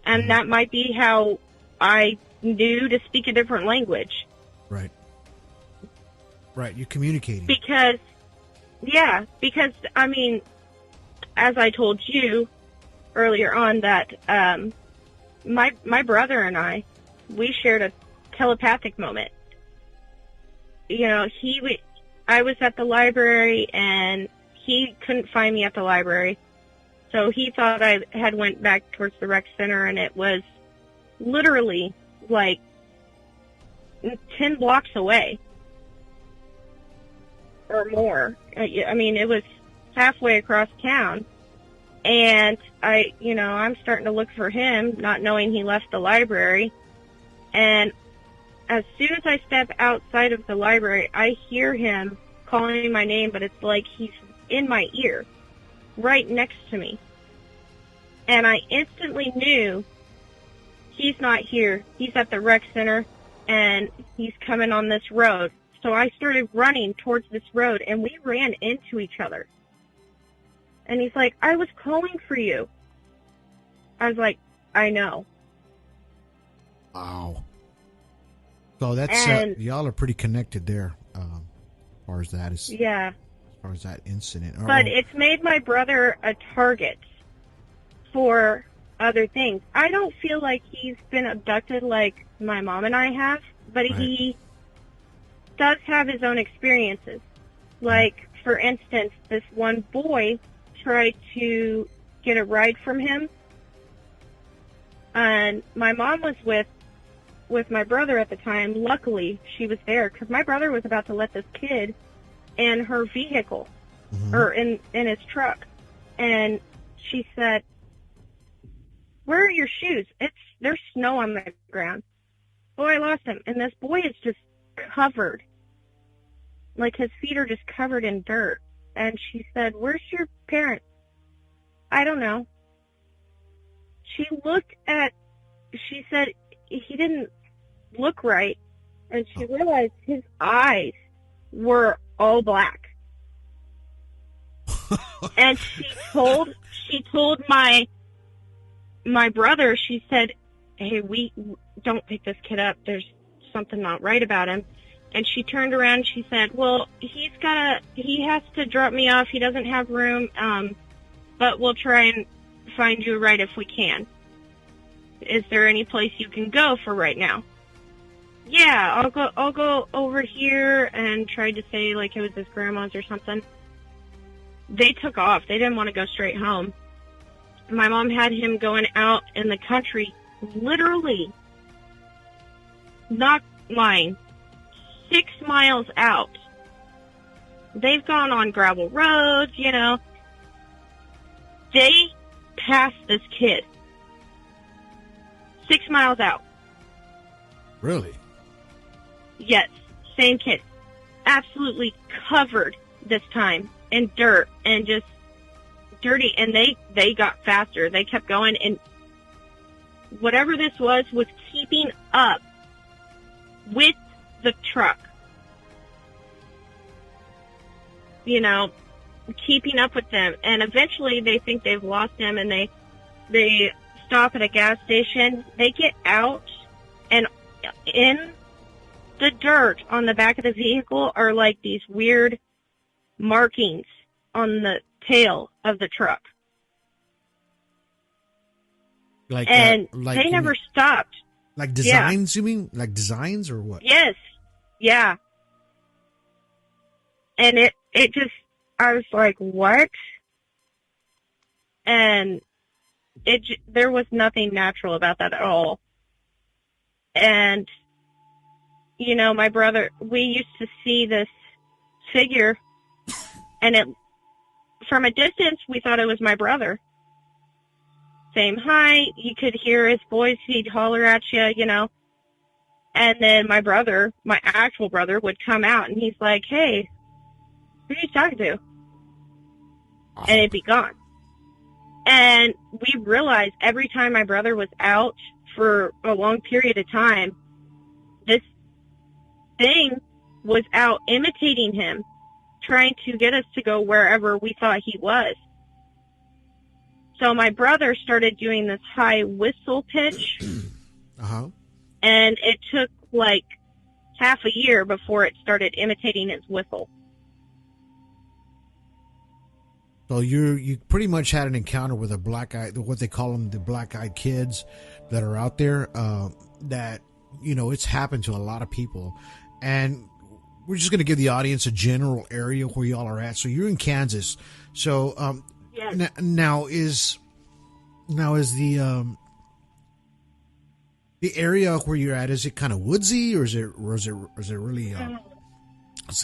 And that might be how I knew to speak a different language. Right. Right, you're communicating. Because, I mean, as I told you earlier on, that my brother and I, we shared a telepathic moment. You know, I was at the library and he couldn't find me at the library, so he thought I had went back towards the rec center, and it was literally like 10 blocks away or more. I mean, it was halfway across town. And I'm starting to look for him, not knowing he left the library. And as soon as I step outside of the library, I hear him calling my name, but it's like he's in my ear, right next to me. And I instantly knew he's not here. He's at the rec center, and he's coming on this road. So I started running towards this road, and we ran into each other. And he's like, I was calling for you. I was like, I know. Wow. So that's, y'all are pretty connected there, as far as that is. Yeah. As far as that incident. But it's made my brother a target for other things. I don't feel like he's been abducted like my mom and I have, but he does have his own experiences. Like, for instance, this one boy tried to get a ride from him, and my mom was with my brother at the time. Luckily, she was there, because my brother was about to let this kid in her vehicle, or in his truck, and she said, where are your shoes? There's snow on the ground. Oh, I lost him. And this boy is just covered. Like, his feet are just covered in dirt. And she said, where's your parents? I don't know. She said he didn't look right. And she realized his eyes were all black. And she told my brother, she said, hey, we don't pick this kid up. There's something not right about him. And she turned around and she said, well, he has to drop me off. He doesn't have room. But we'll try and find you a ride if we can. Is there any place you can go for right now? Yeah, I'll go over here, and tried to say like it was his grandma's or something. They took off. They didn't want to go straight home. My mom had him going out in the country, literally, not lying, 6 miles out. They've gone on gravel roads, you know. They passed this kid 6 miles out. Really? Yes, same kid. Absolutely covered this time in dirt and just dirty, and they got faster. They kept going, and whatever this was keeping up with the truck. You know, keeping up with them. And eventually they think they've lost him, and they stop at a gas station. They get out, and in the dirt on the back of the vehicle are like these weird markings on the tail of the truck. And they never stopped. Like designs, you mean? Like designs or what? Yes. Yeah. And it just, I was like, what? And there was nothing natural about that at all. And, you know, my brother, we used to see this figure, and from a distance, we thought it was my brother. Same height, you could hear his voice, he'd holler at you, you know. And then my brother, my actual brother, would come out, and he's like, hey, who are you talking to? And it'd be gone. And we realized every time my brother was out for a long period of time, this thing was out imitating him, trying to get us to go wherever we thought he was. So my brother started doing this high whistle pitch, and it took like half a year before it started imitating his whistle. So you pretty much had an encounter with a black eye, what they call them, the black eyed kids that are out there. That, you know, it's happened to a lot of people, and we're just going to give the audience a general area where y'all are at. So you're in Kansas. So Yes. now is the area where you're at, is it kind of woodsy, or is it really?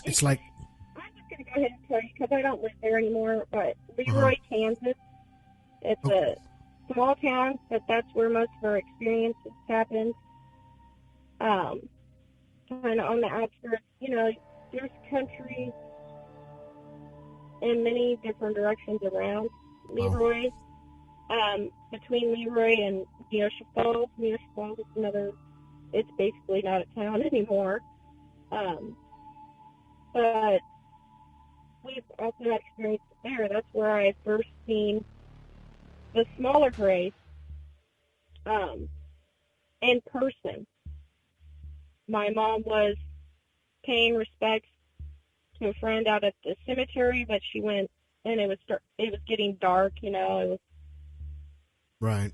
It's like. I'm just going to go ahead and tell you, because I don't live there anymore, but Leroy, Kansas, it's a small town, but that's where most of our experiences happened. Kind of on the outskirts, you know, there's country in many different directions around Leroy. Between Leroy and Neosho Falls is it's basically not a town anymore. But we've also had experiences there. That's where I first seen the smaller grays in person. My mom was paying respects to a friend out at the cemetery, but she went, and it was getting dark, you know. It was Right.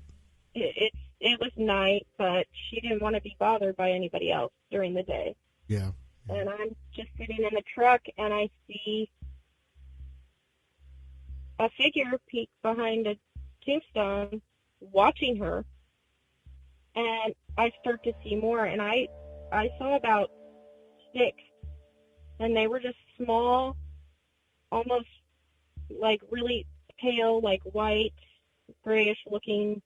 It was night, but she didn't want to be bothered by anybody else during the day. Yeah. And I'm just sitting in the truck, and I see a figure peek behind a tombstone watching her. And I start to see more, and I saw about 6, and they were just small, almost like really pale, like white, grayish looking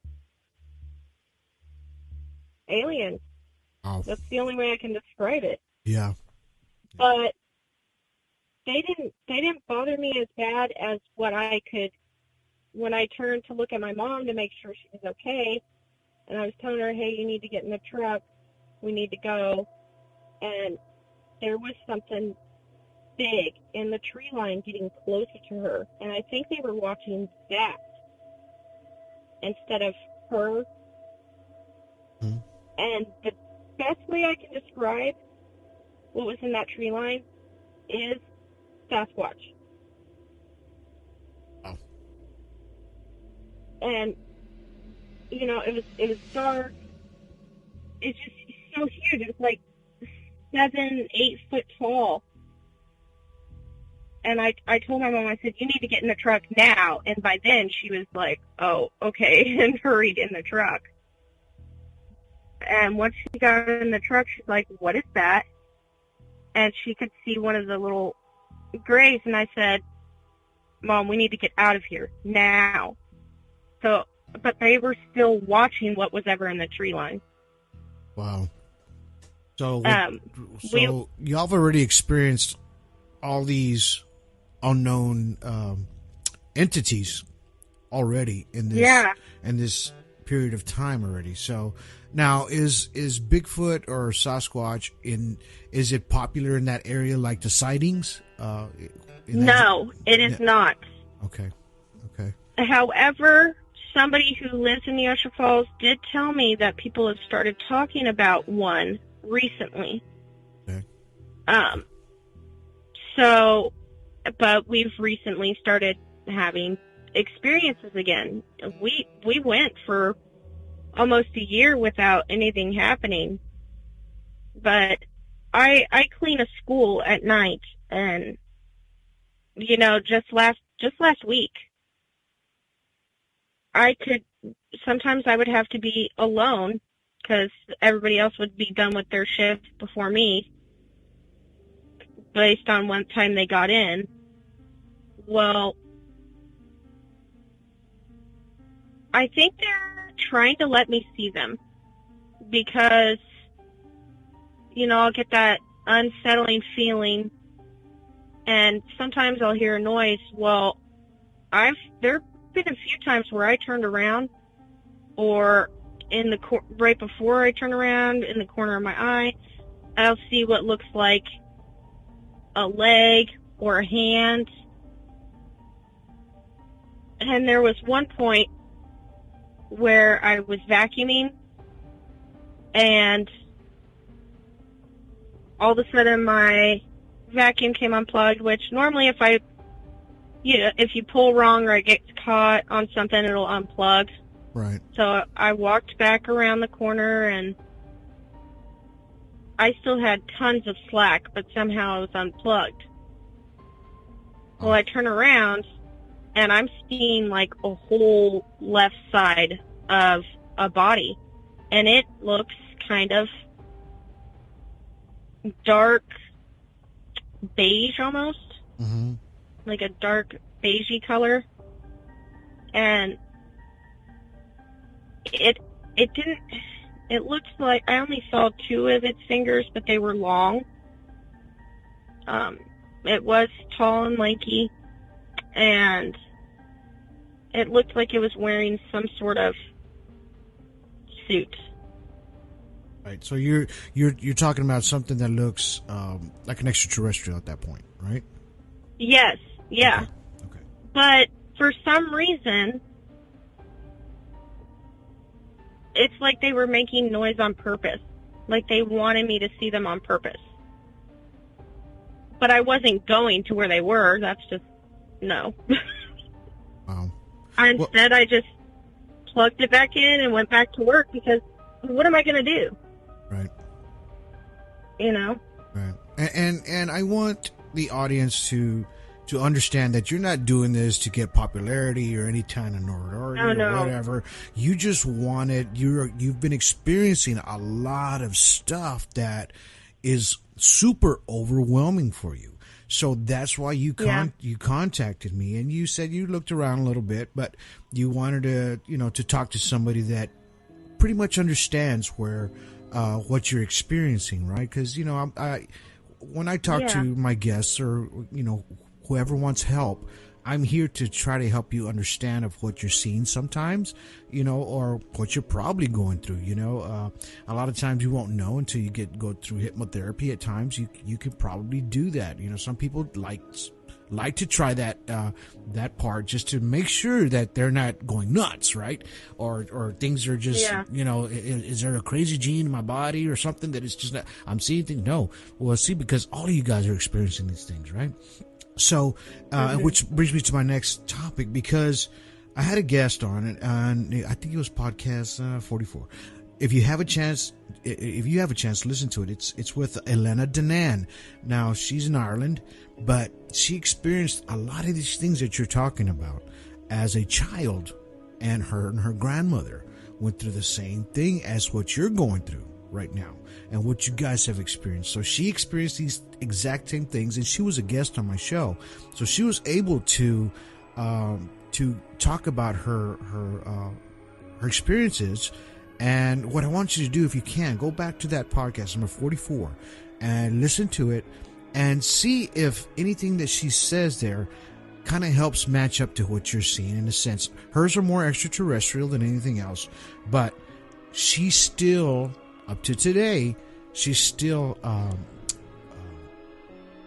aliens. Oh. That's the only way I can describe it. Yeah. But they didn't bother me as bad as what I could when I turned to look at my mom to make sure she was okay, and I was telling her, hey, you need to get in the truck, we need to go. And there was something big in the tree line getting closer to her, and I think they were watching that instead of her. Mm-hmm. And the best way I can describe what was in that tree line is Sasquatch. Oh. And you know, it was dark. It's just so huge. It was like 7-8 foot tall. And I told my mom, I said, you need to get in the truck now. And by then she was like, oh, okay, and hurried in the truck. And once she got in the truck, she's like, what is that? And she could see one of the little grays. And I said, Mom, we need to get out of here now. So, but they were still watching what was ever in the tree line. Wow. So y'all have already experienced all these unknown entities already in this Yeah. in this period of time already. So now is Bigfoot or Sasquatch is it popular in that area, like the sightings? No, it is not. Okay. However, somebody who lives in Neosho Falls did tell me that people have started talking about one recently. Okay. So, but we've recently started having experiences again. We went for almost a year without anything happening. But I clean a school at night, and just last week, sometimes I would have to be alone because everybody else would be done with their shift before me based on what time they got in. Well, I think they're trying to let me see them because, I'll get that unsettling feeling, and sometimes I'll hear a noise. Well, there have been a few times where I turned around, or right before I turn around, in the corner of my eye, I'll see what looks like a leg or a hand. And there was one point where I was vacuuming, and all of a sudden my vacuum came unplugged, which normally if you pull wrong or it gets caught on something, it'll unplug. Right. So I walked back around the corner, and I still had tons of slack, but somehow it was unplugged. Well, I turn around, and I'm seeing like a whole left side of a body, and it looks kind of dark beige almost. Mm-hmm. Like a dark beigey color. And it looked like I only saw 2 of its fingers, but they were long. It was tall and lanky, and it looked like it was wearing some sort of suit. Right. So you're talking about something that looks like an extraterrestrial at that point, right? Yes. Yeah. Okay. But for some reason, it's like they were making noise on purpose. Like they wanted me to see them on purpose. But I wasn't going to where they were. That's just, no. Wow. Instead, I just plugged it back in and went back to work because what am I going to do? Right. Right. And I want the audience to understand that you're not doing this to get popularity or any kind of notoriety or whatever. You just you've been experiencing a lot of stuff that is super overwhelming for you. So that's why you contacted me, and you said you looked around a little bit, but you wanted to talk to somebody that pretty much understands what you're experiencing, right? Because when I talk to my guests or whoever wants help, I'm here to try to help you understand of what you're seeing sometimes, or what you're probably going through. A lot of times you won't know until you go through hypnotherapy. At times you could probably do that. Some people like to try that part just to make sure that they're not going nuts, right? Or things are just, is there a crazy gene in my body or something that it's just not, I'm seeing things? No. Well, see, because all of you guys are experiencing these things, right? So, which brings me to my next topic, because I had a guest on it, and I think it was podcast 44. If you have a chance to listen to it, it's with Elena Danan. Now, she's in Ireland, but she experienced a lot of these things that you're talking about as a child, and her grandmother went through the same thing as what you're going through right now and what you guys have experienced. So she experienced these exact same things, and she was a guest on my show, so she was able to talk about her experiences. And what I want you to do, if you can, go back to that podcast number 44 and listen to it and see if anything that she says there kind of helps match up to what you're seeing in a sense. Hers are more extraterrestrial than anything else, but she still, up to today, she still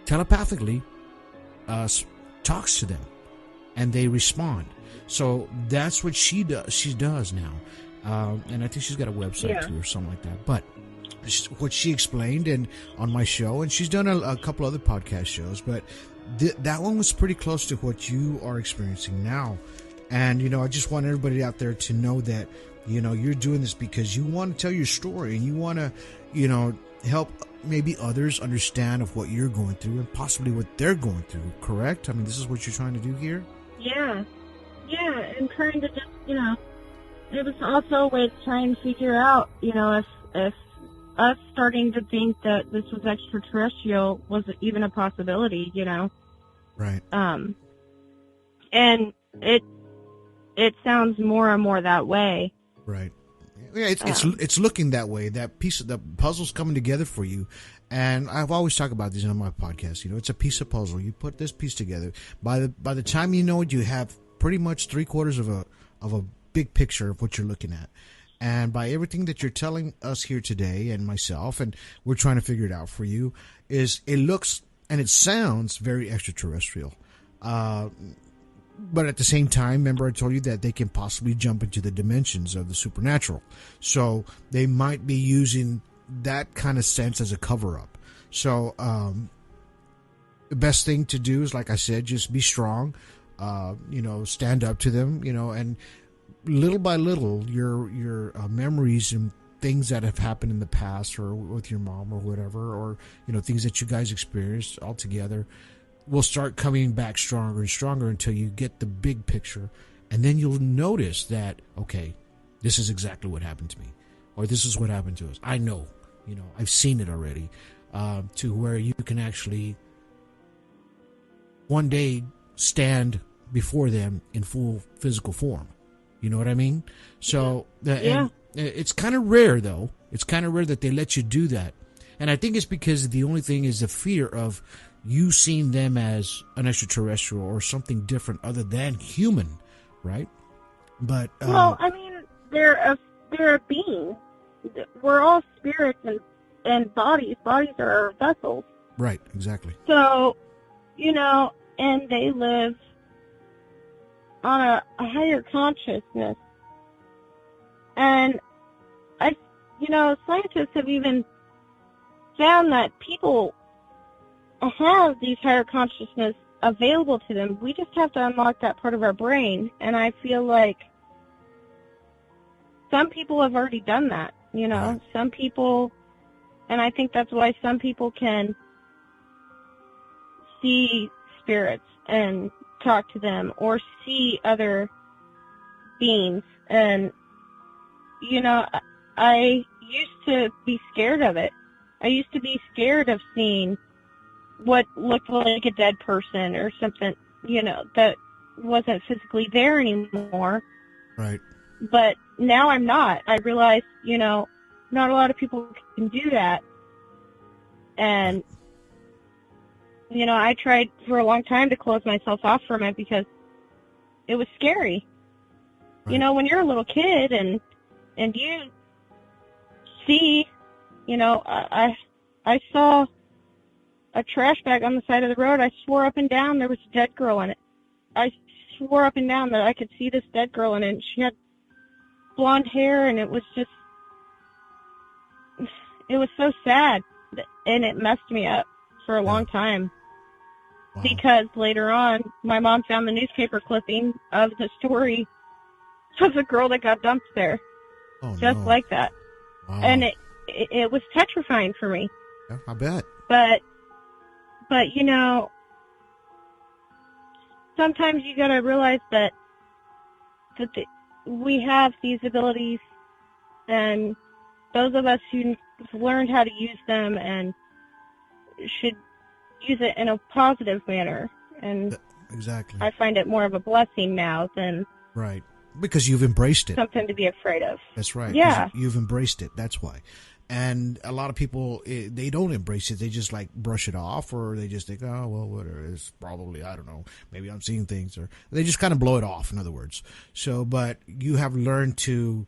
telepathically talks to them, and they respond. So that's what she does. She does now, and I think she's got a website too or something like that. But what she explained and on my show, and she's done a couple other podcast shows, but that one was pretty close to what you are experiencing now. And I just want everybody out there to know that you're doing this because you want to tell your story, and you want to help maybe others understand of what you're going through and possibly what they're going through. Correct? I mean, this is what you're trying to do here. Yeah, and trying to just it was also a way to try and figure out if us starting to think that this was extraterrestrial was even a possibility, Right. And it sounds more and more that way. Right. Yeah, it's looking that way. That piece of the puzzle's coming together for you. And I've always talked about these on my podcast. It's a piece of puzzle. You put this piece together. By the time you know it, you have pretty much 3/4 of a big picture of what you're looking at. And by everything that you're telling us here today, and myself, and we're trying to figure it out for you, is it looks and it sounds very extraterrestrial. But at the same time, remember I told you that they can possibly jump into the dimensions of the supernatural. So they might be using that kind of sense as a cover-up. So the best thing to do is, like I said, just be strong, stand up to them, and little by little, your memories and things that have happened in the past or with your mom or whatever, or, things that you guys experienced all together, will start coming back stronger and stronger until you get the big picture. And then you'll notice that, okay, this is exactly what happened to me, or this is what happened to us. I know, I've seen it already, to where you can actually one day stand before them in full physical form. You know what I mean? So, and it's kind of rare, though. It's kind of rare that they let you do that. And I think it's because the only thing is the fear of you seeing them as an extraterrestrial or something different other than human, right? But well, I mean, they're a being. We're all spirits and bodies. Bodies are our vessels. Right, exactly. So, and they live on a higher consciousness. And scientists have even found that people have these higher consciousness available to them. We just have to unlock that part of our brain. And I feel like some people have already done that, Right. Some people, and I think that's why some people can see spirits and talk to them or see other beings. And, I used to be scared of it. I used to be scared of seeing what looked like a dead person or something, that wasn't physically there anymore. Right. But now I'm not. I realize, not a lot of people can do that. And, I tried for a long time to close myself off from it because it was scary. Right. When you're a little kid and you see, I saw a trash bag on the side of the road. I swore up and down there was a dead girl in it. I swore up and down that I could see this dead girl in it. And she had blonde hair, and it was so sad, and it messed me up for a long time. Wow. Because later on, my mom found the newspaper clipping of the story of the girl that got dumped there, just like that. Wow. And it was petrifying for me. Yeah, I bet. But sometimes you gotta realize that we have these abilities, and those of us who've learned how to use them and should use it in a positive manner. And exactly. I find it more of a blessing now than right, because you've embraced it. Something to be afraid of. That's right. Yeah. You've embraced it. That's why. And a lot of people, they don't embrace it. They just like brush it off, or they just think, oh, well, whatever. It's probably, I don't know, maybe I'm seeing things, or they just kind of blow it off, in other words. So, but you have learned to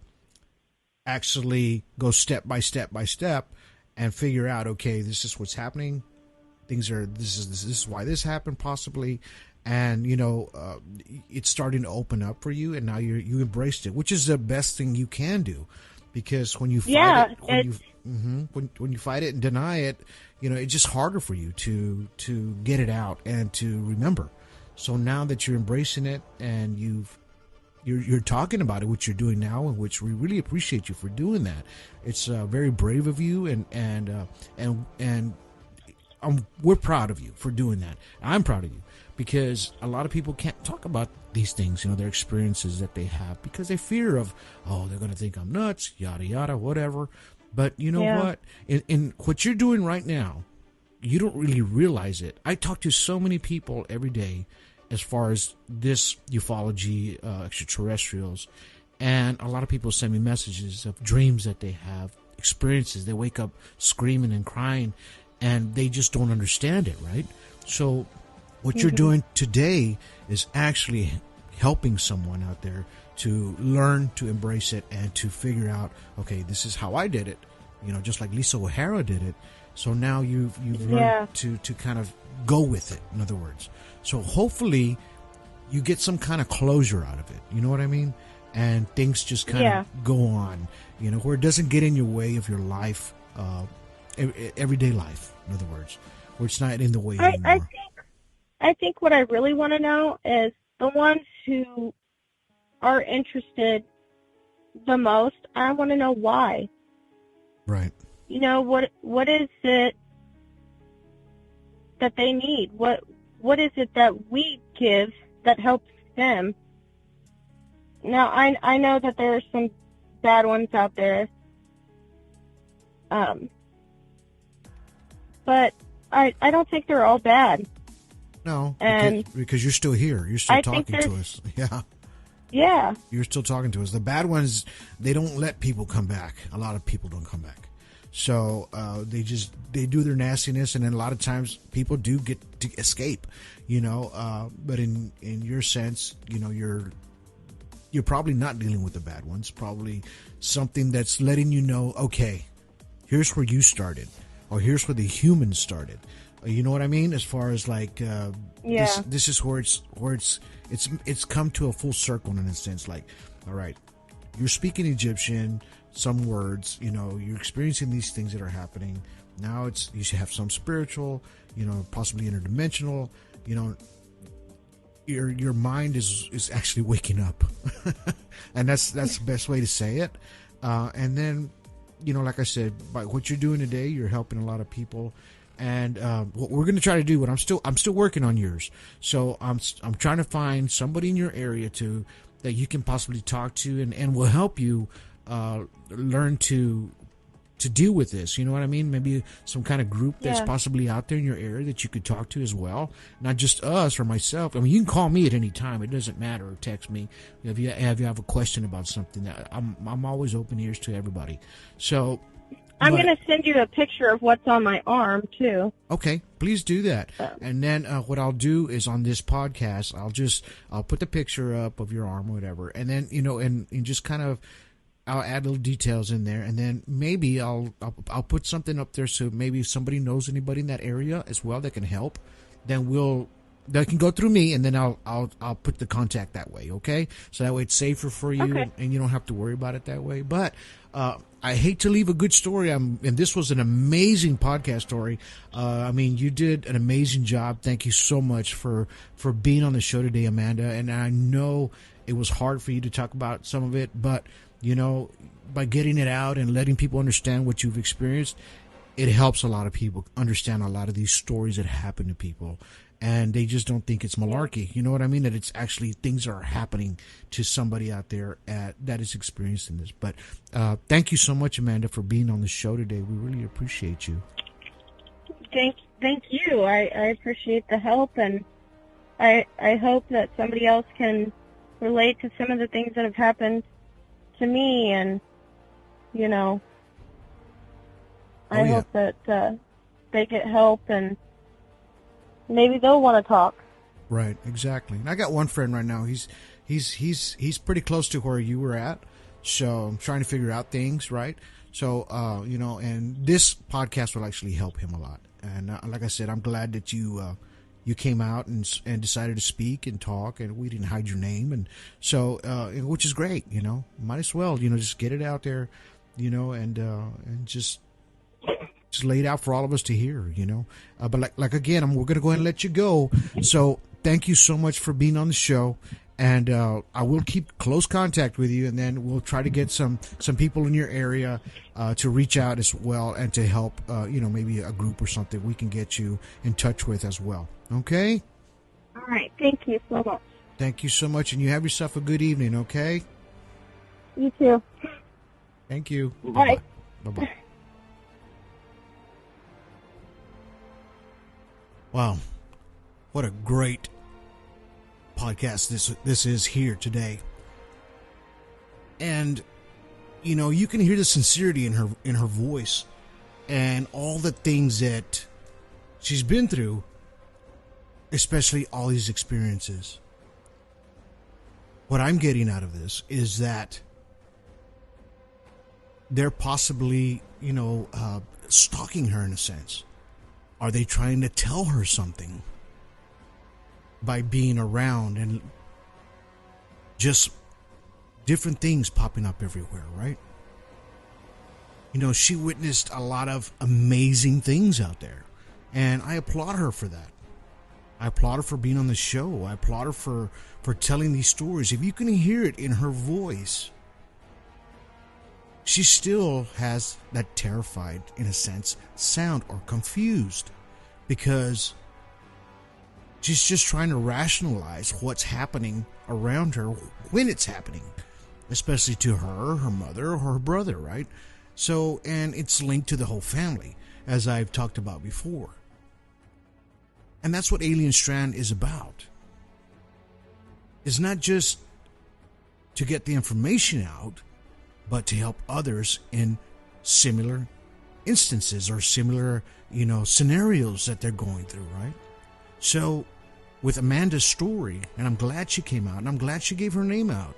actually go step by step by step and figure out, okay, this is what's happening. This is why this happened possibly. And, it's starting to open up for you, and now you embraced it, which is the best thing you can do. Because when you fight when you fight it and deny it, it's just harder for you to get it out and to remember. So now that you're embracing it and you're talking about it, which you're doing now, and which we really appreciate you for doing that. It's very brave of you, and we're proud of you for doing that. I'm proud of you, because a lot of people can't talk about these things, their experiences that they have, because they fear of, they're going to think I'm nuts, yada, yada, whatever. But you know what? In what you're doing right now, you don't really realize it. I talk to so many people every day as far as this ufology, extraterrestrials, and a lot of people send me messages of dreams that they have, experiences. They wake up screaming and crying, and they just don't understand it, right? So what you're doing today is actually helping someone out there to learn to embrace it and to figure out, okay, this is how I did it, just like Lisa O'Hara did it. So now you've learned to kind of go with it, in other words. So hopefully you get some kind of closure out of it. You know what I mean? And things just kind of go on, where it doesn't get in your way of your life, everyday life, in other words, where it's not in the way anymore. I think what I really want to know is the ones who are interested the most, I want to know why. Right. What is it that they need? What is it that we give that helps them? Now, I know that there are some bad ones out there. But I don't think they're all bad. No, and because you're still here. You're still talking to us. Yeah. Yeah. You're still talking to us. The bad ones, they don't let people come back. A lot of people don't come back. So they do their nastiness, and then a lot of times people do get to escape, but in your sense, you're probably not dealing with the bad ones. Probably something that's letting you know, okay, here's where you started, or here's where the humans started. You know what I mean? As far as like, this is where it's come to a full circle in a sense. Like, all right, you're speaking Egyptian, some words, you're experiencing these things that are happening. Now you should have some spiritual, possibly interdimensional, your mind is actually waking up. And that's the best way to say it. And then, like I said, by what you're doing today, you're helping a lot of people. And what we're going to try to do, and I'm still working on yours. So I'm trying to find somebody in your area that you can possibly talk to, and will help you learn to deal with this. You know what I mean? Maybe some kind of group that's possibly out there in your area that you could talk to as well. Not just us or myself. I mean, you can call me at any time. It doesn't matter. Or text me if you have a question about something. I'm always open ears to everybody. So. I'm going to send you a picture of what's on my arm, too. Okay, please do that. And then what I'll do is on this podcast, I'll put the picture up of your arm or whatever. And then, and just kind of, I'll add little details in there. And then maybe I'll put something up there so maybe if somebody knows anybody in that area as well that can help, then they can go through me, and then I'll put the contact that way, okay? So that way it's safer for you, and you don't have to worry about it that way. But I hate to leave a good story. And this was an amazing podcast story. I mean, you did an amazing job. Thank you so much for being on the show today, Amanda. And I know it was hard for you to talk about some of it, but by getting it out and letting people understand what you've experienced, it helps a lot of people understand a lot of these stories that happen to people. And they just don't think it's malarkey. You know what I mean? That it's actually things are happening to somebody out there that is experiencing this. But thank you so much, Amanda, for being on the show today. We really appreciate you. Thank you. I appreciate the help, and I hope that somebody else can relate to some of the things that have happened to me, and I hope that they get help and maybe they'll want to talk. Right, exactly. And I got one friend right now. He's pretty close to where you were at, so I'm trying to figure out things, right? So and this podcast will actually help him a lot. And like I said, I'm glad that you came out and decided to speak and talk, and we didn't hide your name, and so which is great. Might as well just get it out there, and just lay it out for all of us to hear. But like again, we're gonna go ahead and let you go. So thank you so much for being on the show. And I will keep close contact with you, and then we'll try to get some people in your area to reach out as well, and to help, maybe a group or something we can get you in touch with as well. Okay? All right. Thank you so much. Thank you so much, and you have yourself a good evening, okay? You too. Thank you. Bye. Bye-bye. Wow. What a great podcast this is here today. And you can hear the sincerity in her voice, and all the things that she's been through, especially all these experiences. What I'm getting out of this is that they're possibly stalking her in a sense. Are they trying to tell her something by being around, and just different things popping up everywhere, right? She witnessed a lot of amazing things out there, and I applaud her for that. I applaud her for being on the show. I applaud her for telling these stories. If you can hear it in her voice, she still has that terrified, in a sense, sound, or confused, because she's just trying to rationalize what's happening around her when it's happening, especially to her mother, or her brother, right? So, and it's linked to the whole family, as I've talked about before. And that's what Alien Strand is about. It's not just to get the information out, but to help others in similar instances or similar, scenarios that they're going through, right? So, with Amanda's story, and I'm glad she came out, and I'm glad she gave her name out,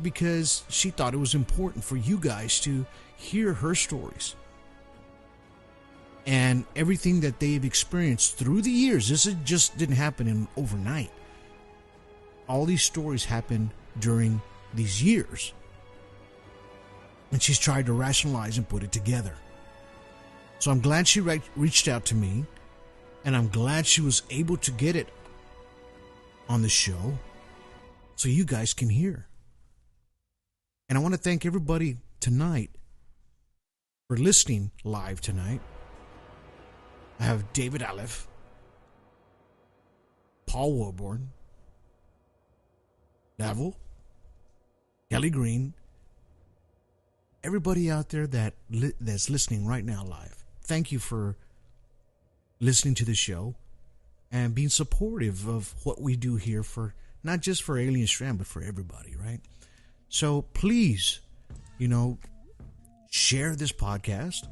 because she thought it was important for you guys to hear her stories. And everything that they've experienced through the years, this just didn't happen overnight. All these stories happened during these years. And she's tried to rationalize and put it together. So I'm glad she reached out to me. And I'm glad she was able to get it on the show so you guys can hear. And I want to thank everybody tonight for listening live tonight. I have David Aleph, Paul Wilborn, Neville, Kelly Green, everybody out there that's listening right now live. Thank you for listening to the show and being supportive of what we do here, for not just for Alien Strand, but for everybody, right? So please, share this podcast,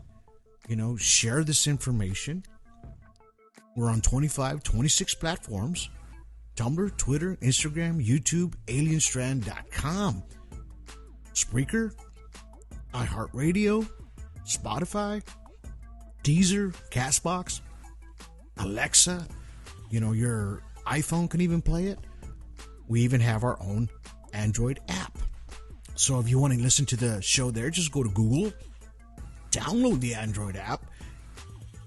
share this information. We're on 26 platforms: Tumblr, Twitter, Instagram, YouTube, alienstrand.com, Spreaker, iHeartRadio, Spotify, Deezer, Castbox, Alexa, your iPhone can even play it. We even have our own Android app. So if you want to listen to the show there, just go to Google, download the Android app,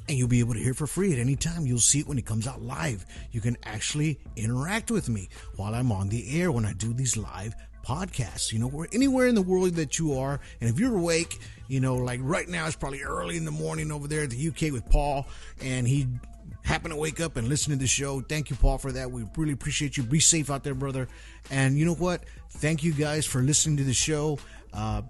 and you'll be able to hear it for free at any time. You'll see it when it comes out live. You can actually interact with me while I'm on the air when I do these live podcasts. Where anywhere in the world that you are, and if you're awake, like right now, it's probably early in the morning over there at the UK with Paul, and he happened to wake up and listen to the show. Thank you, Paul, for that. We really appreciate you. Be safe out there, brother. And you know what? Thank you guys for listening to the show.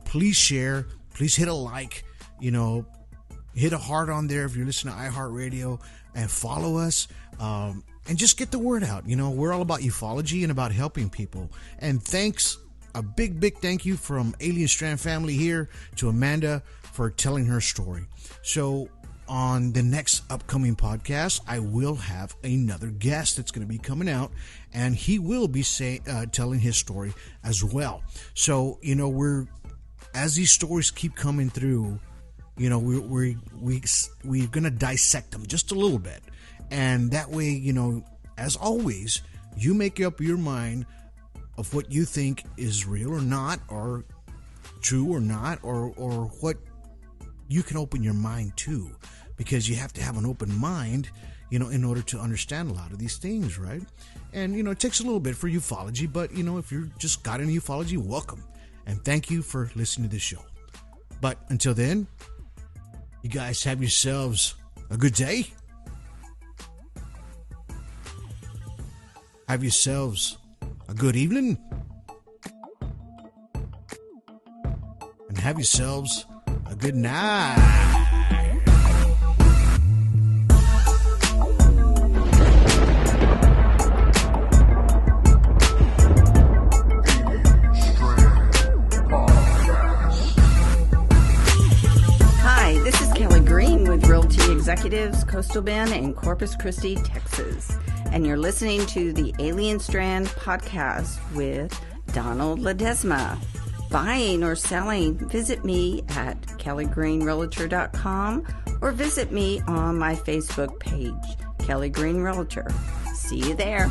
Please share. Please hit a like. Hit a heart on there if you're listening to iHeartRadio, and follow us. And just get the word out. We're all about ufology and about helping people. And thanks a big thank you from Alien Strand family here to Amanda for telling her story. So on the next upcoming podcast, I will have another guest that's going to be coming out, and he will be telling his story as well. So, as these stories keep coming through, we're going to dissect them just a little bit. And that way, as always, you make up your mind of what you think is real or not, or true or not, or what you can open your mind to, because you have to have an open mind, in order to understand a lot of these things, right? And, it takes a little bit for ufology, but, if you're just got into ufology, welcome. And thank you for listening to this show. But until then, you guys have yourselves a good day. Have yourselves a good evening. And have yourselves a good night. Hi, this is Kelly Green with Realty Executives, Coastal Bend in Corpus Christi, Texas. And you're listening to the Alien Strand podcast with Donald Ledesma. Buying or selling, visit me at kellygreenrealtor.com or visit me on my Facebook page, Kelly Green Realtor. See you there.